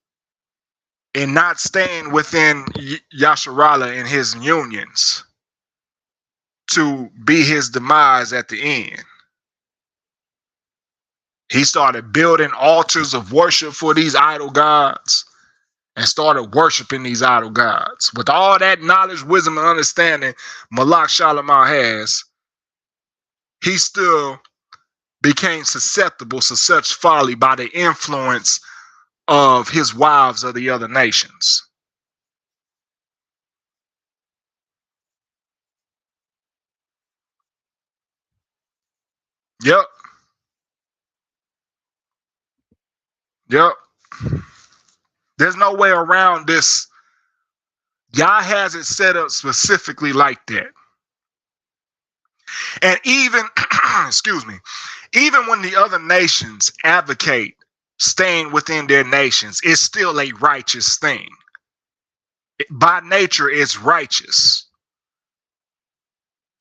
in not staying within Yashar'Al and his unions to be his demise at the end. He started building altars of worship for these idol gods and started worshiping these idol gods. With all that knowledge, wisdom, and understanding Malak Shalimar has, he still became susceptible to such folly by the influence of his wives of the other nations. Yep. Yep. There's no way around this. Yah has it set up specifically like that. And even, excuse me, even when the other nations advocate staying within their nations, it's still a righteous thing. By nature, it's righteous.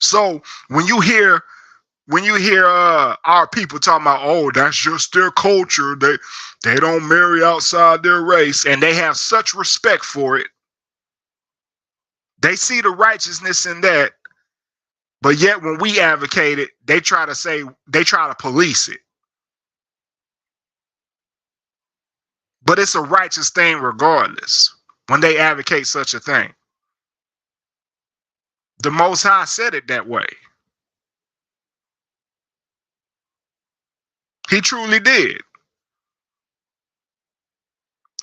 So when you hear our people talking about, oh, that's just their culture, they don't marry outside their race, and they have such respect for it, they see the righteousness in that, but yet when we advocate it, they try to police it. But it's a righteous thing regardless when they advocate such a thing. The Most High said it that way. He truly did.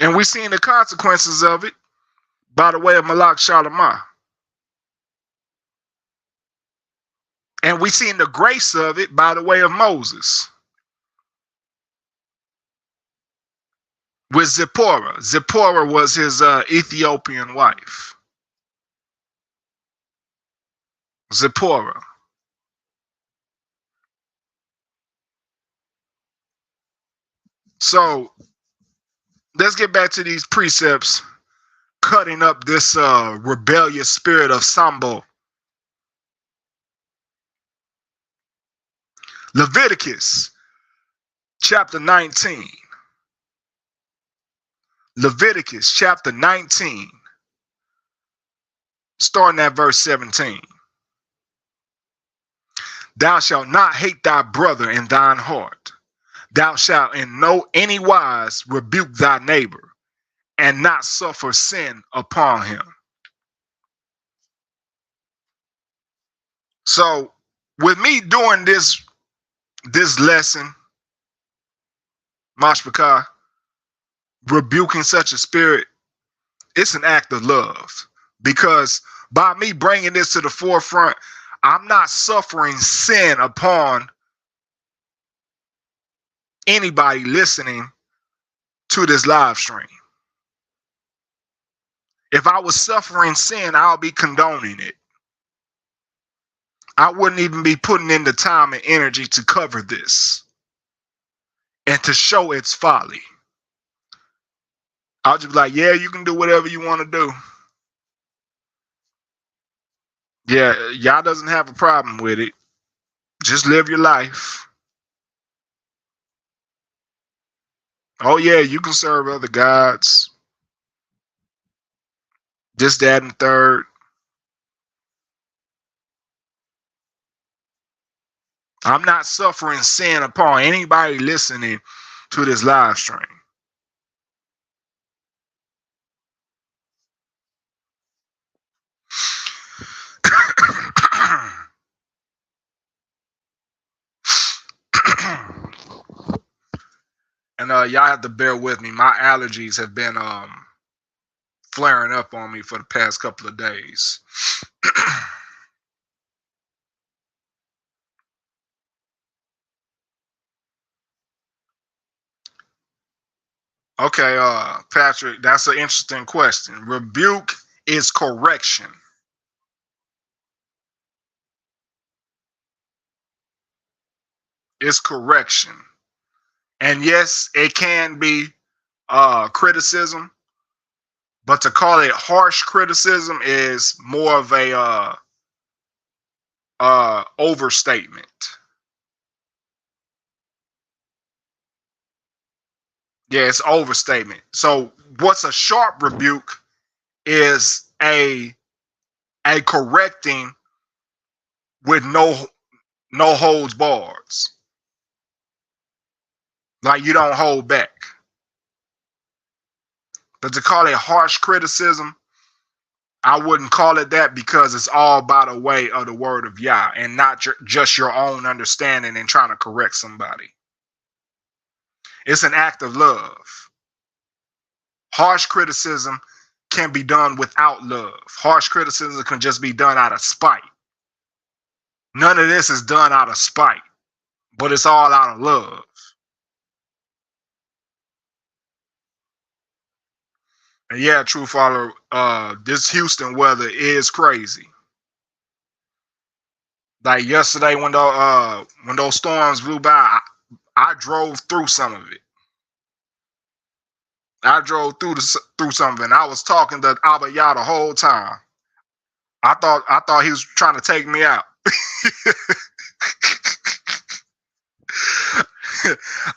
And we've seen the consequences of it by the way of Malak Shalimar. And we've seen the grace of it by the way of Moses. With Zipporah. Zipporah was his Ethiopian wife. Zipporah. So let's get back to these precepts, cutting up this rebellious spirit of Sambo. Leviticus chapter 19. Leviticus chapter 19, starting at verse 17. Thou shalt not hate thy brother in thine heart. Thou shalt in no any wise rebuke thy neighbor, and not suffer sin upon him. So with me doing this lesson, Mashpakah, rebuking such a spirit, it's an act of love. Because by me bringing this to the forefront, I'm not suffering sin upon anybody listening to this live stream. If I was suffering sin, I'll be condoning it. I wouldn't even be putting in the time and energy to cover this and to show its folly. I'll just be like, yeah, you can do whatever you want to do. Yeah, y'all doesn't have a problem with it. Just live your life. Oh yeah, you can serve other gods. This, that, and third. I'm not suffering sin upon anybody listening to this live stream. And y'all have to bear with me. My allergies have been flaring up on me for the past couple of days. Okay, Patrick, that's an interesting question. Rebuke is correction. It's correction. And yes, it can be criticism, but to call it harsh criticism is more of a overstatement. Yeah, it's overstatement. So what's a sharp rebuke is a correcting with no holds bars. Like you don't hold back. But to call it harsh criticism, I wouldn't call it that because it's all by the way of the word of Yah and not just your own understanding and trying to correct somebody. It's an act of love. Harsh criticism can be done without love. Harsh criticism can just be done out of spite. None of this is done out of spite, but it's all out of love. And yeah, true follower, this Houston weather is crazy. Like yesterday when those storms blew by, I drove through some of it. I drove through some of it. And I was talking to Abba Yah the whole time. I thought he was trying to take me out.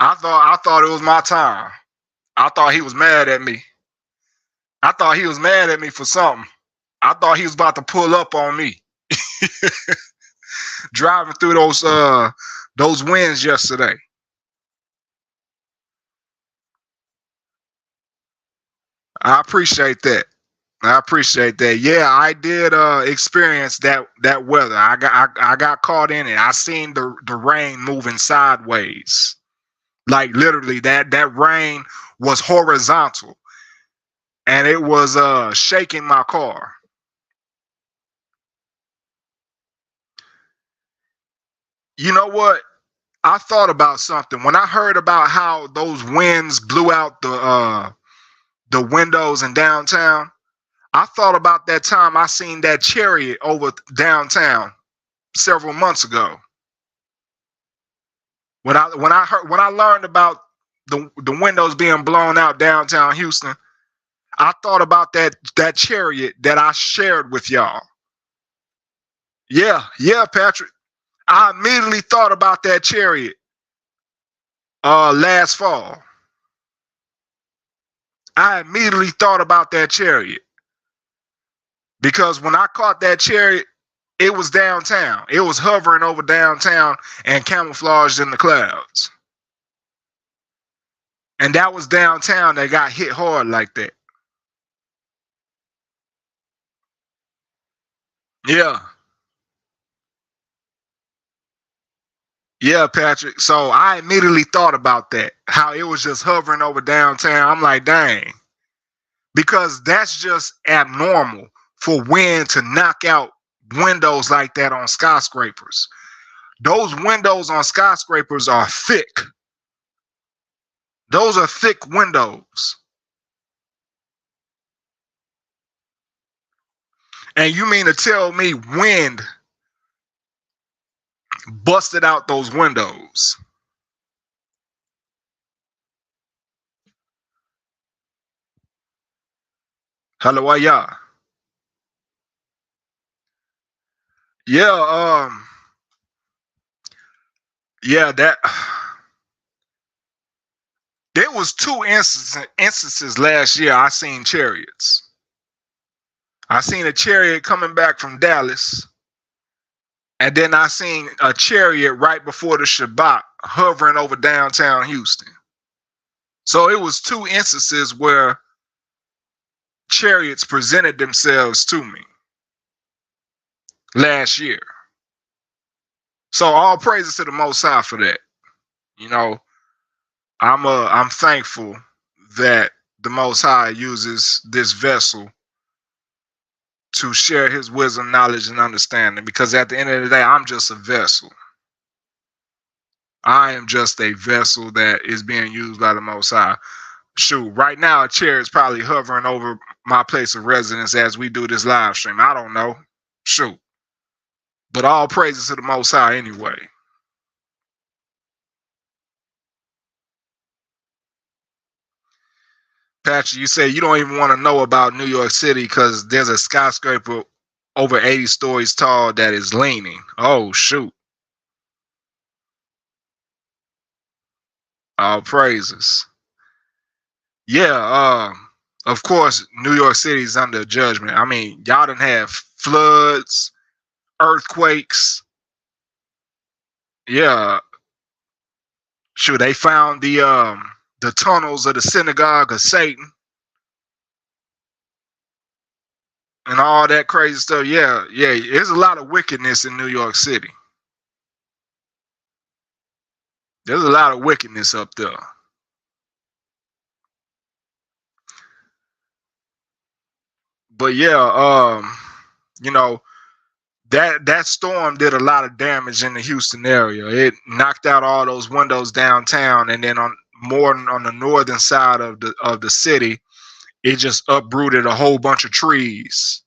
I thought it was my time. I thought he was mad at me. I thought he was mad at me for something. I thought he was about to pull up on me. Driving through those winds yesterday. I appreciate that. I appreciate that. Yeah, I did experience that weather. I got caught in it. I seen the rain moving sideways. Like literally that rain was horizontal and it was shaking my car. You know what? I thought about something. When I heard about how those winds blew out the windows in downtown, I thought about that time I seen that chariot over downtown several months ago. When I learned about the windows being blown out downtown Houston, I thought about that chariot that I shared with y'all. Yeah, Patrick. I immediately thought about that chariot last fall. I immediately thought about that chariot. Because when I caught that chariot, it was downtown. It was hovering over downtown and camouflaged in the clouds. And that was downtown that got hit hard like that. Yeah. Yeah, Patrick. So I immediately thought about that, how it was just hovering over downtown. I'm like, dang. Because that's just abnormal for wind to knock out windows like that on skyscrapers. Those windows on skyscrapers are thick. Those are thick windows. And you mean to tell me wind busted out those windows? Hello, yeah. Yeah, yeah, that there was two instances last year I seen chariots. I seen a chariot coming back from Dallas, and then I seen a chariot right before the Shabbat hovering over downtown Houston. So it was two instances where chariots presented themselves to me last year. So all praises to the Most High for that. You know, I'm thankful that the Most High uses this vessel to share his wisdom, knowledge, and understanding, because at the end of the day, I'm just a vessel. I am just a vessel that is being used by the Most High. Shoot, right now a chair is probably hovering over my place of residence as we do this live stream. I don't know. Shoot. But all praises to the Most High anyway. Patrick, you say you don't even want to know about New York City because there's a skyscraper over 80 stories tall that is leaning. Oh, shoot. All praises. Yeah, of course, New York City is under judgment. I mean, y'all done have floods, earthquakes. Yeah, sure. They found the tunnels of the synagogue of Satan and all that crazy stuff. Yeah, yeah. There's a lot of wickedness in New York City. There's a lot of wickedness up there. But yeah, you know, that storm did a lot of damage in the Houston area. It knocked out all those windows downtown, and then on more on the northern side of the city, it just uprooted a whole bunch of trees.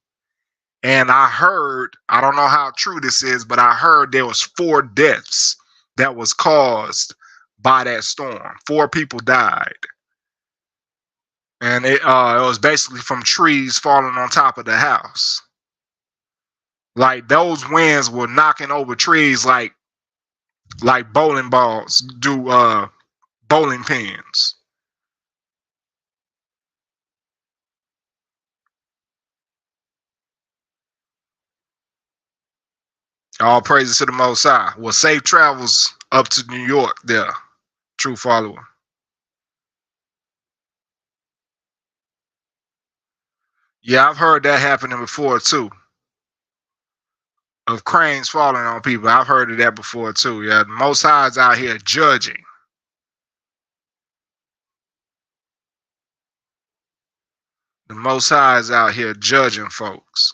And I heard, I don't know how true this is, but I heard there was 4 deaths that was caused by that storm. 4 people died. And it was basically from trees falling on top of the house. Like those winds were knocking over trees like bowling balls do bowling pins. All praises to the Most High. Well, safe travels up to New York there, true follower. Yeah, I've heard that happening before too. Of cranes falling on people. I've heard of that before too. Yeah, the Most High is out here judging. The Most High is out here judging folks.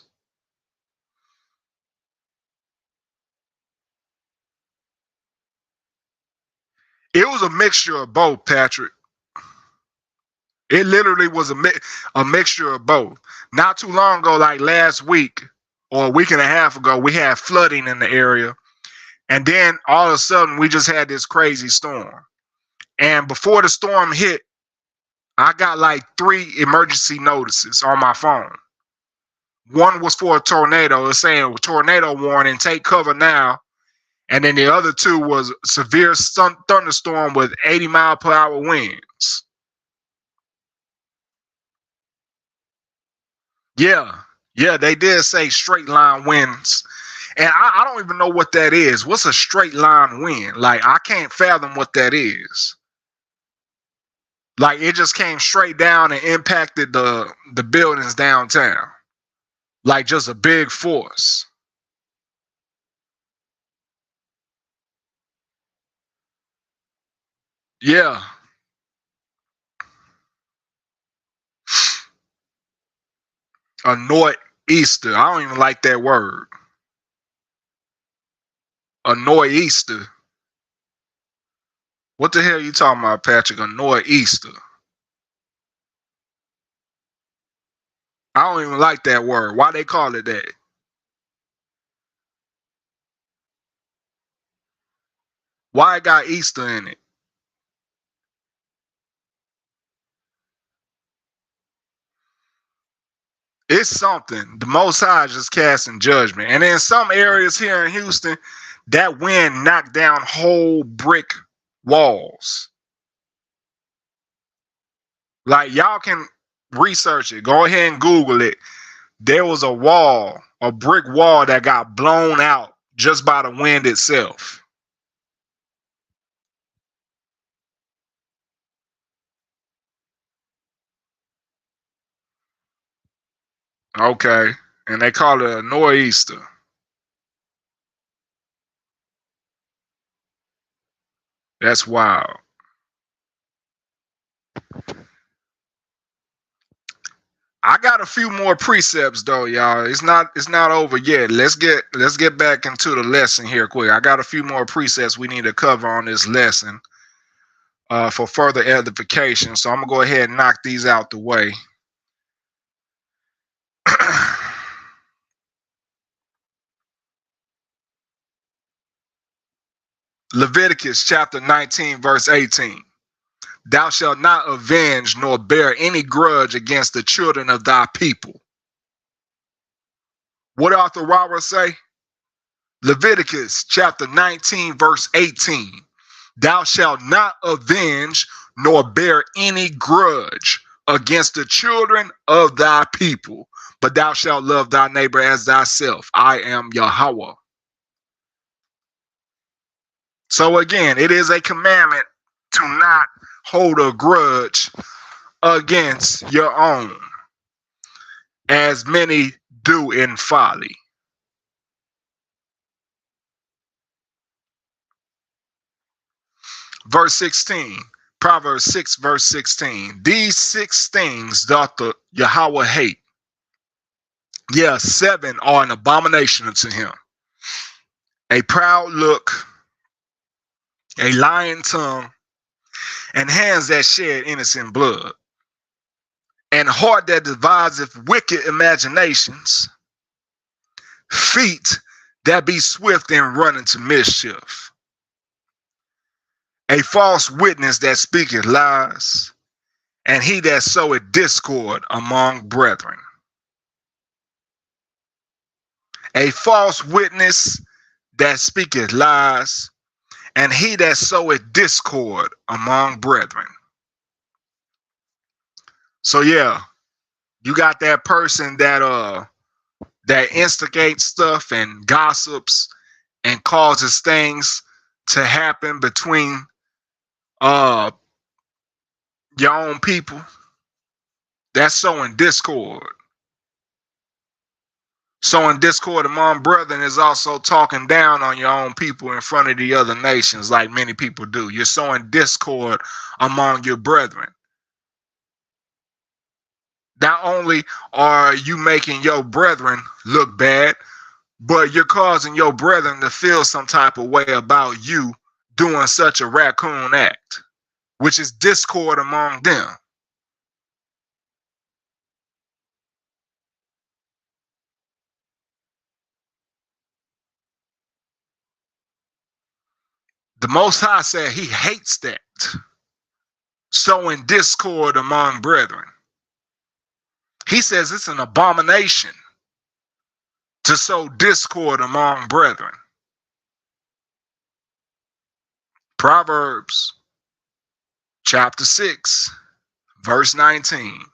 It was a mixture of both, Patrick. It literally was a mixture of both. Not too long ago, like last week or a week and a half ago, we had flooding in the area. And then all of a sudden, we just had this crazy storm. And before the storm hit, I got like 3 emergency notices on my phone. One was for a tornado. It's saying tornado warning, take cover now. And then the other 2 was severe thunderstorm with 80-mile-per-hour winds. Yeah, yeah, they did say straight line winds. And I don't even know what that is. What's a straight line wind? Like, I can't fathom what that is. Like, it just came straight down and impacted the buildings downtown. Like, just a big force. Yeah. A nor'easter. I don't even like that word. A nor'easter. What the hell are you talking about, Patrick? A nor'easter. I don't even like that word. Why they call it that? Why it got Easter in it? It's something. The Most High is just casting judgment. And in some areas here in Houston, that wind knocked down whole brick walls. Like, y'all can research it. Go ahead and Google it. There was a wall, a brick wall that got blown out just by the wind itself. Okay. And they call it a nor'easter. That's wild. I got a few more precepts though, y'all. It's not over yet. Let's get back into the lesson here quick. I got a few more precepts we need to cover on this lesson for further edification. So I'm gonna go ahead and knock these out the way. Leviticus chapter 19, verse 18. Thou shalt not avenge nor bear any grudge against the children of thy people. What did Arthur Robert say? Leviticus chapter 19, verse 18. Thou shalt not avenge nor bear any grudge against the children of thy people, but thou shalt love thy neighbor as thyself. I am Yahweh. So again, it is a commandment to not hold a grudge against your own, as many do in folly. Verse 16, Proverbs 6, verse 16. These 6 things doth the Yahweh hate. Yes, 7 are an abomination unto him. A proud look, a lying tongue, and hands that shed innocent blood, and heart that deviseth wicked imaginations, feet that be swift in running to mischief, a false witness that speaketh lies, and he that soweth discord among brethren. A false witness that speaketh lies, and he that soweth discord among brethren. So yeah, you got that person that instigates stuff and gossips and causes things to happen between your own people. That's sowing discord. Sowing discord among brethren is also talking down on your own people in front of the other nations, like many people do. You're sowing discord among your brethren. Not only are you making your brethren look bad, but you're causing your brethren to feel some type of way about you doing such a raccoon act, which is discord among them. The Most High said he hates that, sowing discord among brethren. He says it's an abomination to sow discord among brethren. Proverbs chapter 6, verse 19.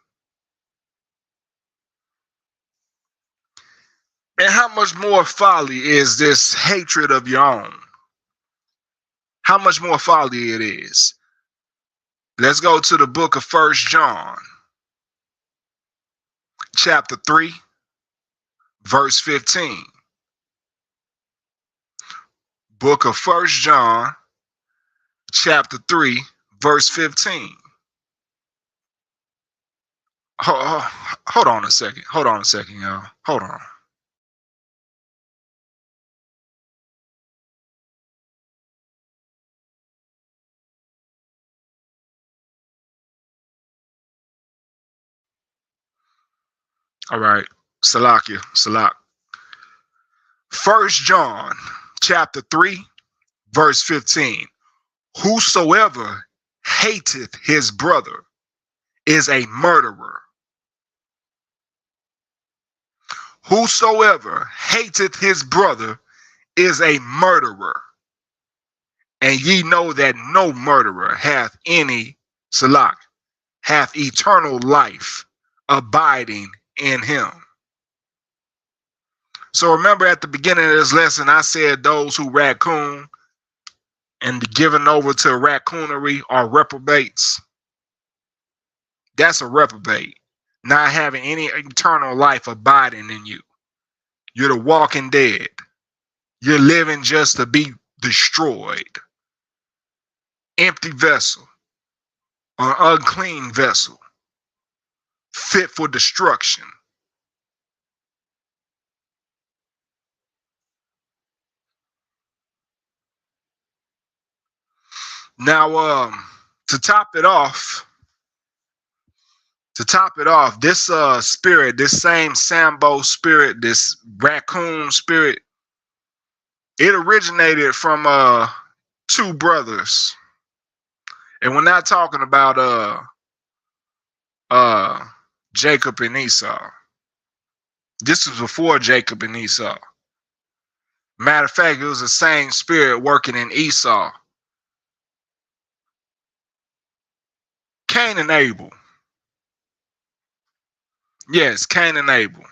And how much more folly is this hatred of your own? How much more folly it is. Let's go to the book of 1 John, chapter 3, verse 15. Book of 1 John, chapter 3, verse 15. Hold on a second. Hold on a second, y'all. Hold on. All right. Salakia, Salak. 1 John, chapter 3, verse 15. Whosoever hateth his brother is a murderer. Whosoever hateth his brother is a murderer. And ye know that no murderer hath hath eternal life abiding in him. So remember at the beginning of this lesson, I said those who raccoon and given over to raccoonery are reprobates. That's a reprobate, not having any eternal life abiding in you. You're the walking dead. You're living just to be destroyed. Empty vessel, an unclean vessel, fit for destruction. Now, to top it off, this spirit, this same Sambo spirit, this raccoon spirit, it originated from 2 brothers. And we're not talking about Jacob and Esau. This was before Jacob and Esau. Matter of fact, it was the same spirit working in Esau. Cain and Abel. Yes, Cain and Abel.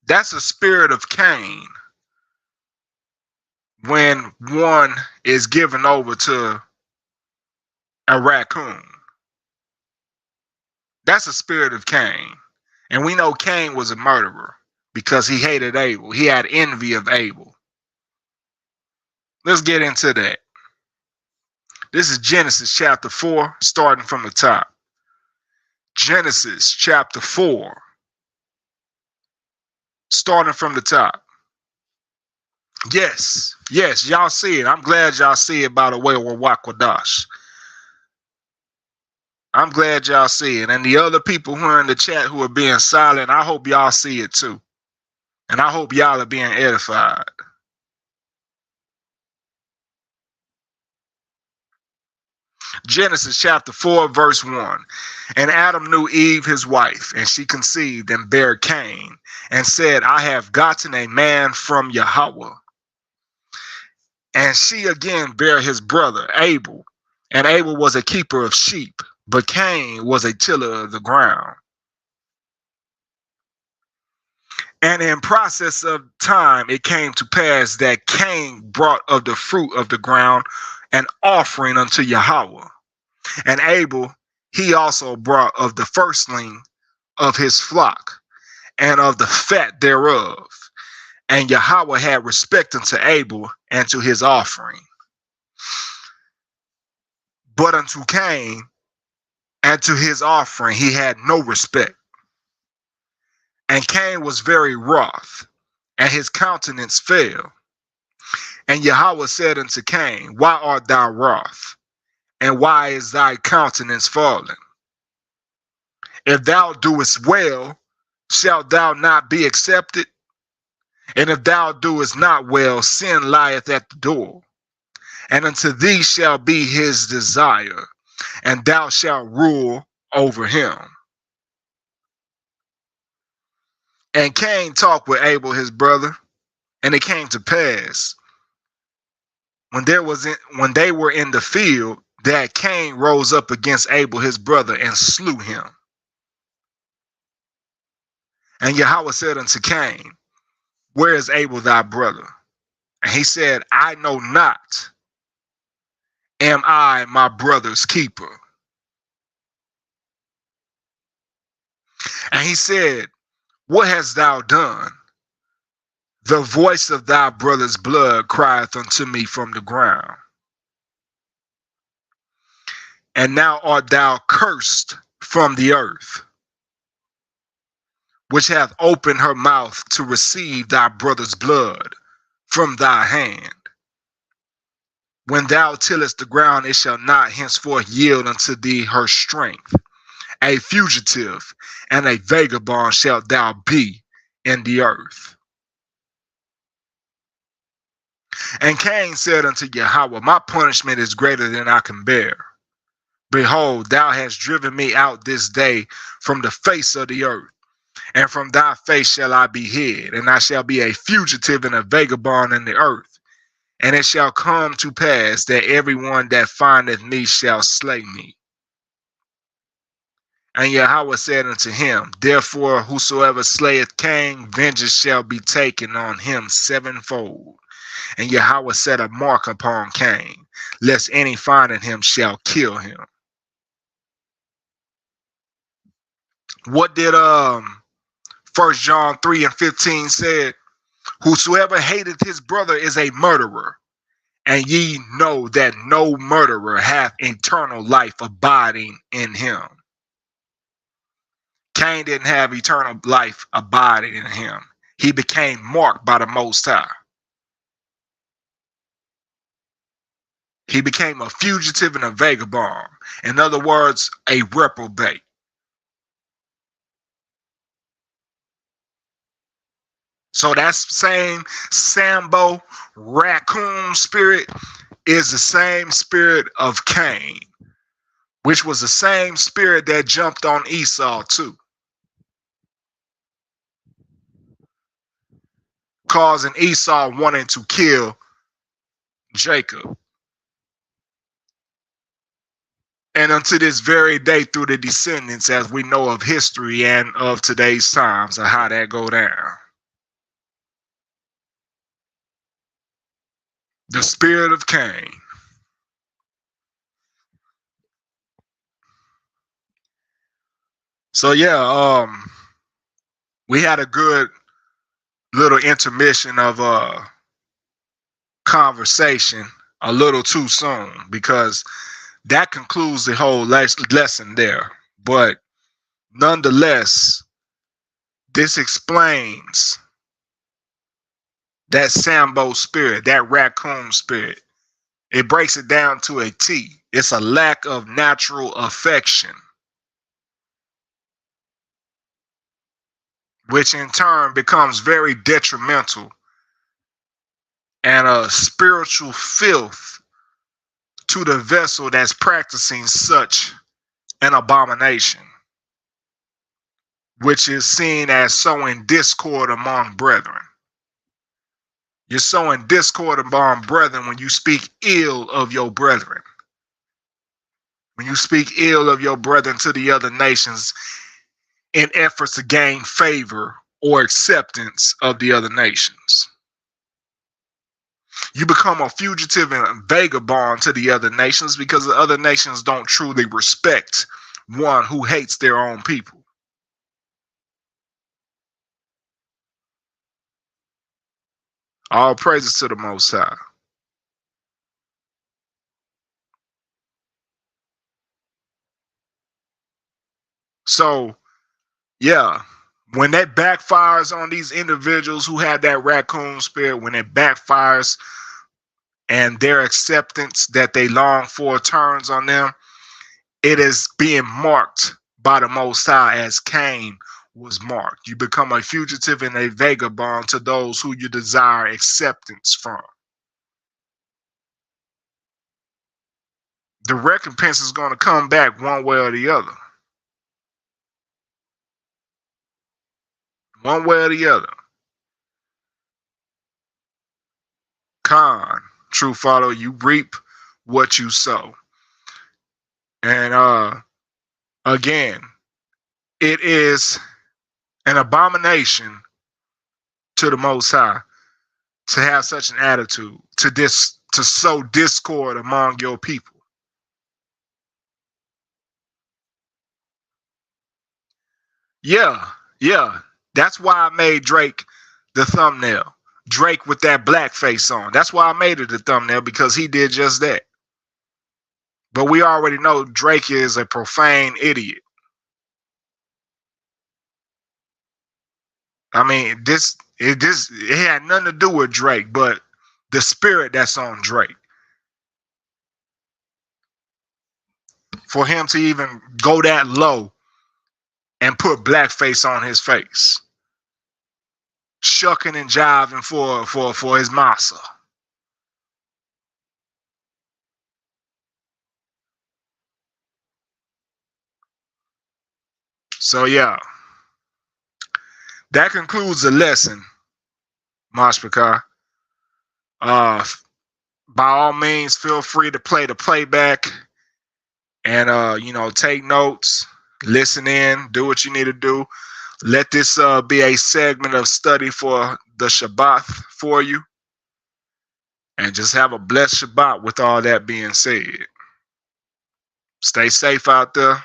That's a spirit of Cain when one is given over to a raccoon. That's a spirit of Cain. And we know Cain was a murderer because he hated Abel. He had envy of Abel. Let's get into that. This is Genesis chapter 4, starting from the top. Genesis chapter 4, starting from the top. Yes, y'all see it. I'm glad y'all see it, by the way, Wakwadash. I'm glad y'all see it. And the other people who are in the chat who are being silent, I hope y'all see it too. And I hope y'all are being edified. Genesis chapter 4, verse 1. And Adam knew Eve his wife, and she conceived and bare Cain, and said, I have gotten a man from Yahweh. And she again bare his brother Abel, and Abel was a keeper of sheep, but Cain was a tiller of the ground. And in process of time, it came to pass that Cain brought of the fruit of the ground an offering unto Yahweh. And Abel, he also brought of the firstling of his flock and of the fat thereof. And Yahweh had respect unto Abel and to his offering. But unto Cain and to his offering he had no respect. And Cain was very wroth, and his countenance fell. And Yahweh said unto Cain, why art thou wroth? And why is thy countenance fallen? If thou doest well, shalt thou not be accepted? And if thou doest not well, sin lieth at the door. And unto thee shall be his desire, and thou shalt rule over him. And Cain talked with Abel his brother, and it came to pass, when they were in the field, that Cain rose up against Abel his brother and slew him. And Yahweh said unto Cain, where is Abel thy brother? And he said, I know not. Am I my brother's keeper? And he said, what hast thou done? The voice of thy brother's blood crieth unto me from the ground. And now art thou cursed from the earth, which hath opened her mouth to receive thy brother's blood from thy hand. When thou tillest the ground, it shall not henceforth yield unto thee her strength. A fugitive and a vagabond shalt thou be in the earth. And Cain said unto Yahweh, my punishment is greater than I can bear. Behold, thou hast driven me out this day from the face of the earth, and from thy face shall I be hid, and I shall be a fugitive and a vagabond in the earth. And it shall come to pass that everyone that findeth me shall slay me. And Yahweh said unto him, therefore whosoever slayeth Cain, vengeance shall be taken on him sevenfold. And Yahweh set a mark upon Cain, lest any finding him shall kill him. What did 1 John 3:15 said? Whosoever hateth his brother is a murderer, and ye know that no murderer hath eternal life abiding in him. Cain didn't have eternal life abiding in him. He became marked by the Most High. He became a fugitive and a vagabond. In other words, a reprobate. So that same Sambo raccoon spirit is the same spirit of Cain, which was the same spirit that jumped on Esau too. causing Esau wanting to kill Jacob. And unto this very day, through the descendants, as we know of history and of today's times, of how that go down. The spirit of Cain. So yeah, we had a good little intermission of conversation a little too soon, because that concludes the whole lesson there. But nonetheless, this explains that Sambo spirit, that raccoon spirit. It breaks it down to a T. It's a lack of natural affection, which in turn becomes very detrimental and a spiritual filth to the vessel that's practicing such an abomination, which is seen as sowing discord among brethren. You're sowing discord among brethren when you speak ill of your brethren. When you speak ill of your brethren to the other nations in efforts to gain favor or acceptance of the other nations. You become a fugitive and vagabond to the other nations because the other nations don't truly respect one who hates their own people. All praises to the Most High. So, yeah, when that backfires on these individuals who have that raccoon spirit, when it backfires and their acceptance that they long for turns on them, it is being marked by the Most High as Cain was marked. You become a fugitive and a vagabond to those who you desire acceptance from. The recompense is going to come back one way or the other. One way or the other. Con, true follow, you reap what you sow. And again, it is an abomination to the Most High to have such an attitude, to sow discord among your people. Yeah. That's why I made Drake the thumbnail. Drake with that blackface on. That's why I made it the thumbnail, because he did just that. But we already know Drake is a profane idiot. I mean, it had nothing to do with Drake, but the spirit that's on Drake. For him to even go that low and put blackface on his face, shucking and jiving for his massa. So yeah, that concludes the lesson, Mashpaka. By all means, feel free to play the playback and take notes, listen in, do what you need to do. Let this be a segment of study for the Shabbat for you. And just have a blessed Shabbat with all that being said. Stay safe out there,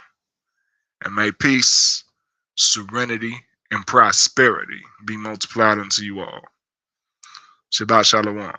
and may peace, serenity, and prosperity be multiplied unto you all. Shabbat Shalom.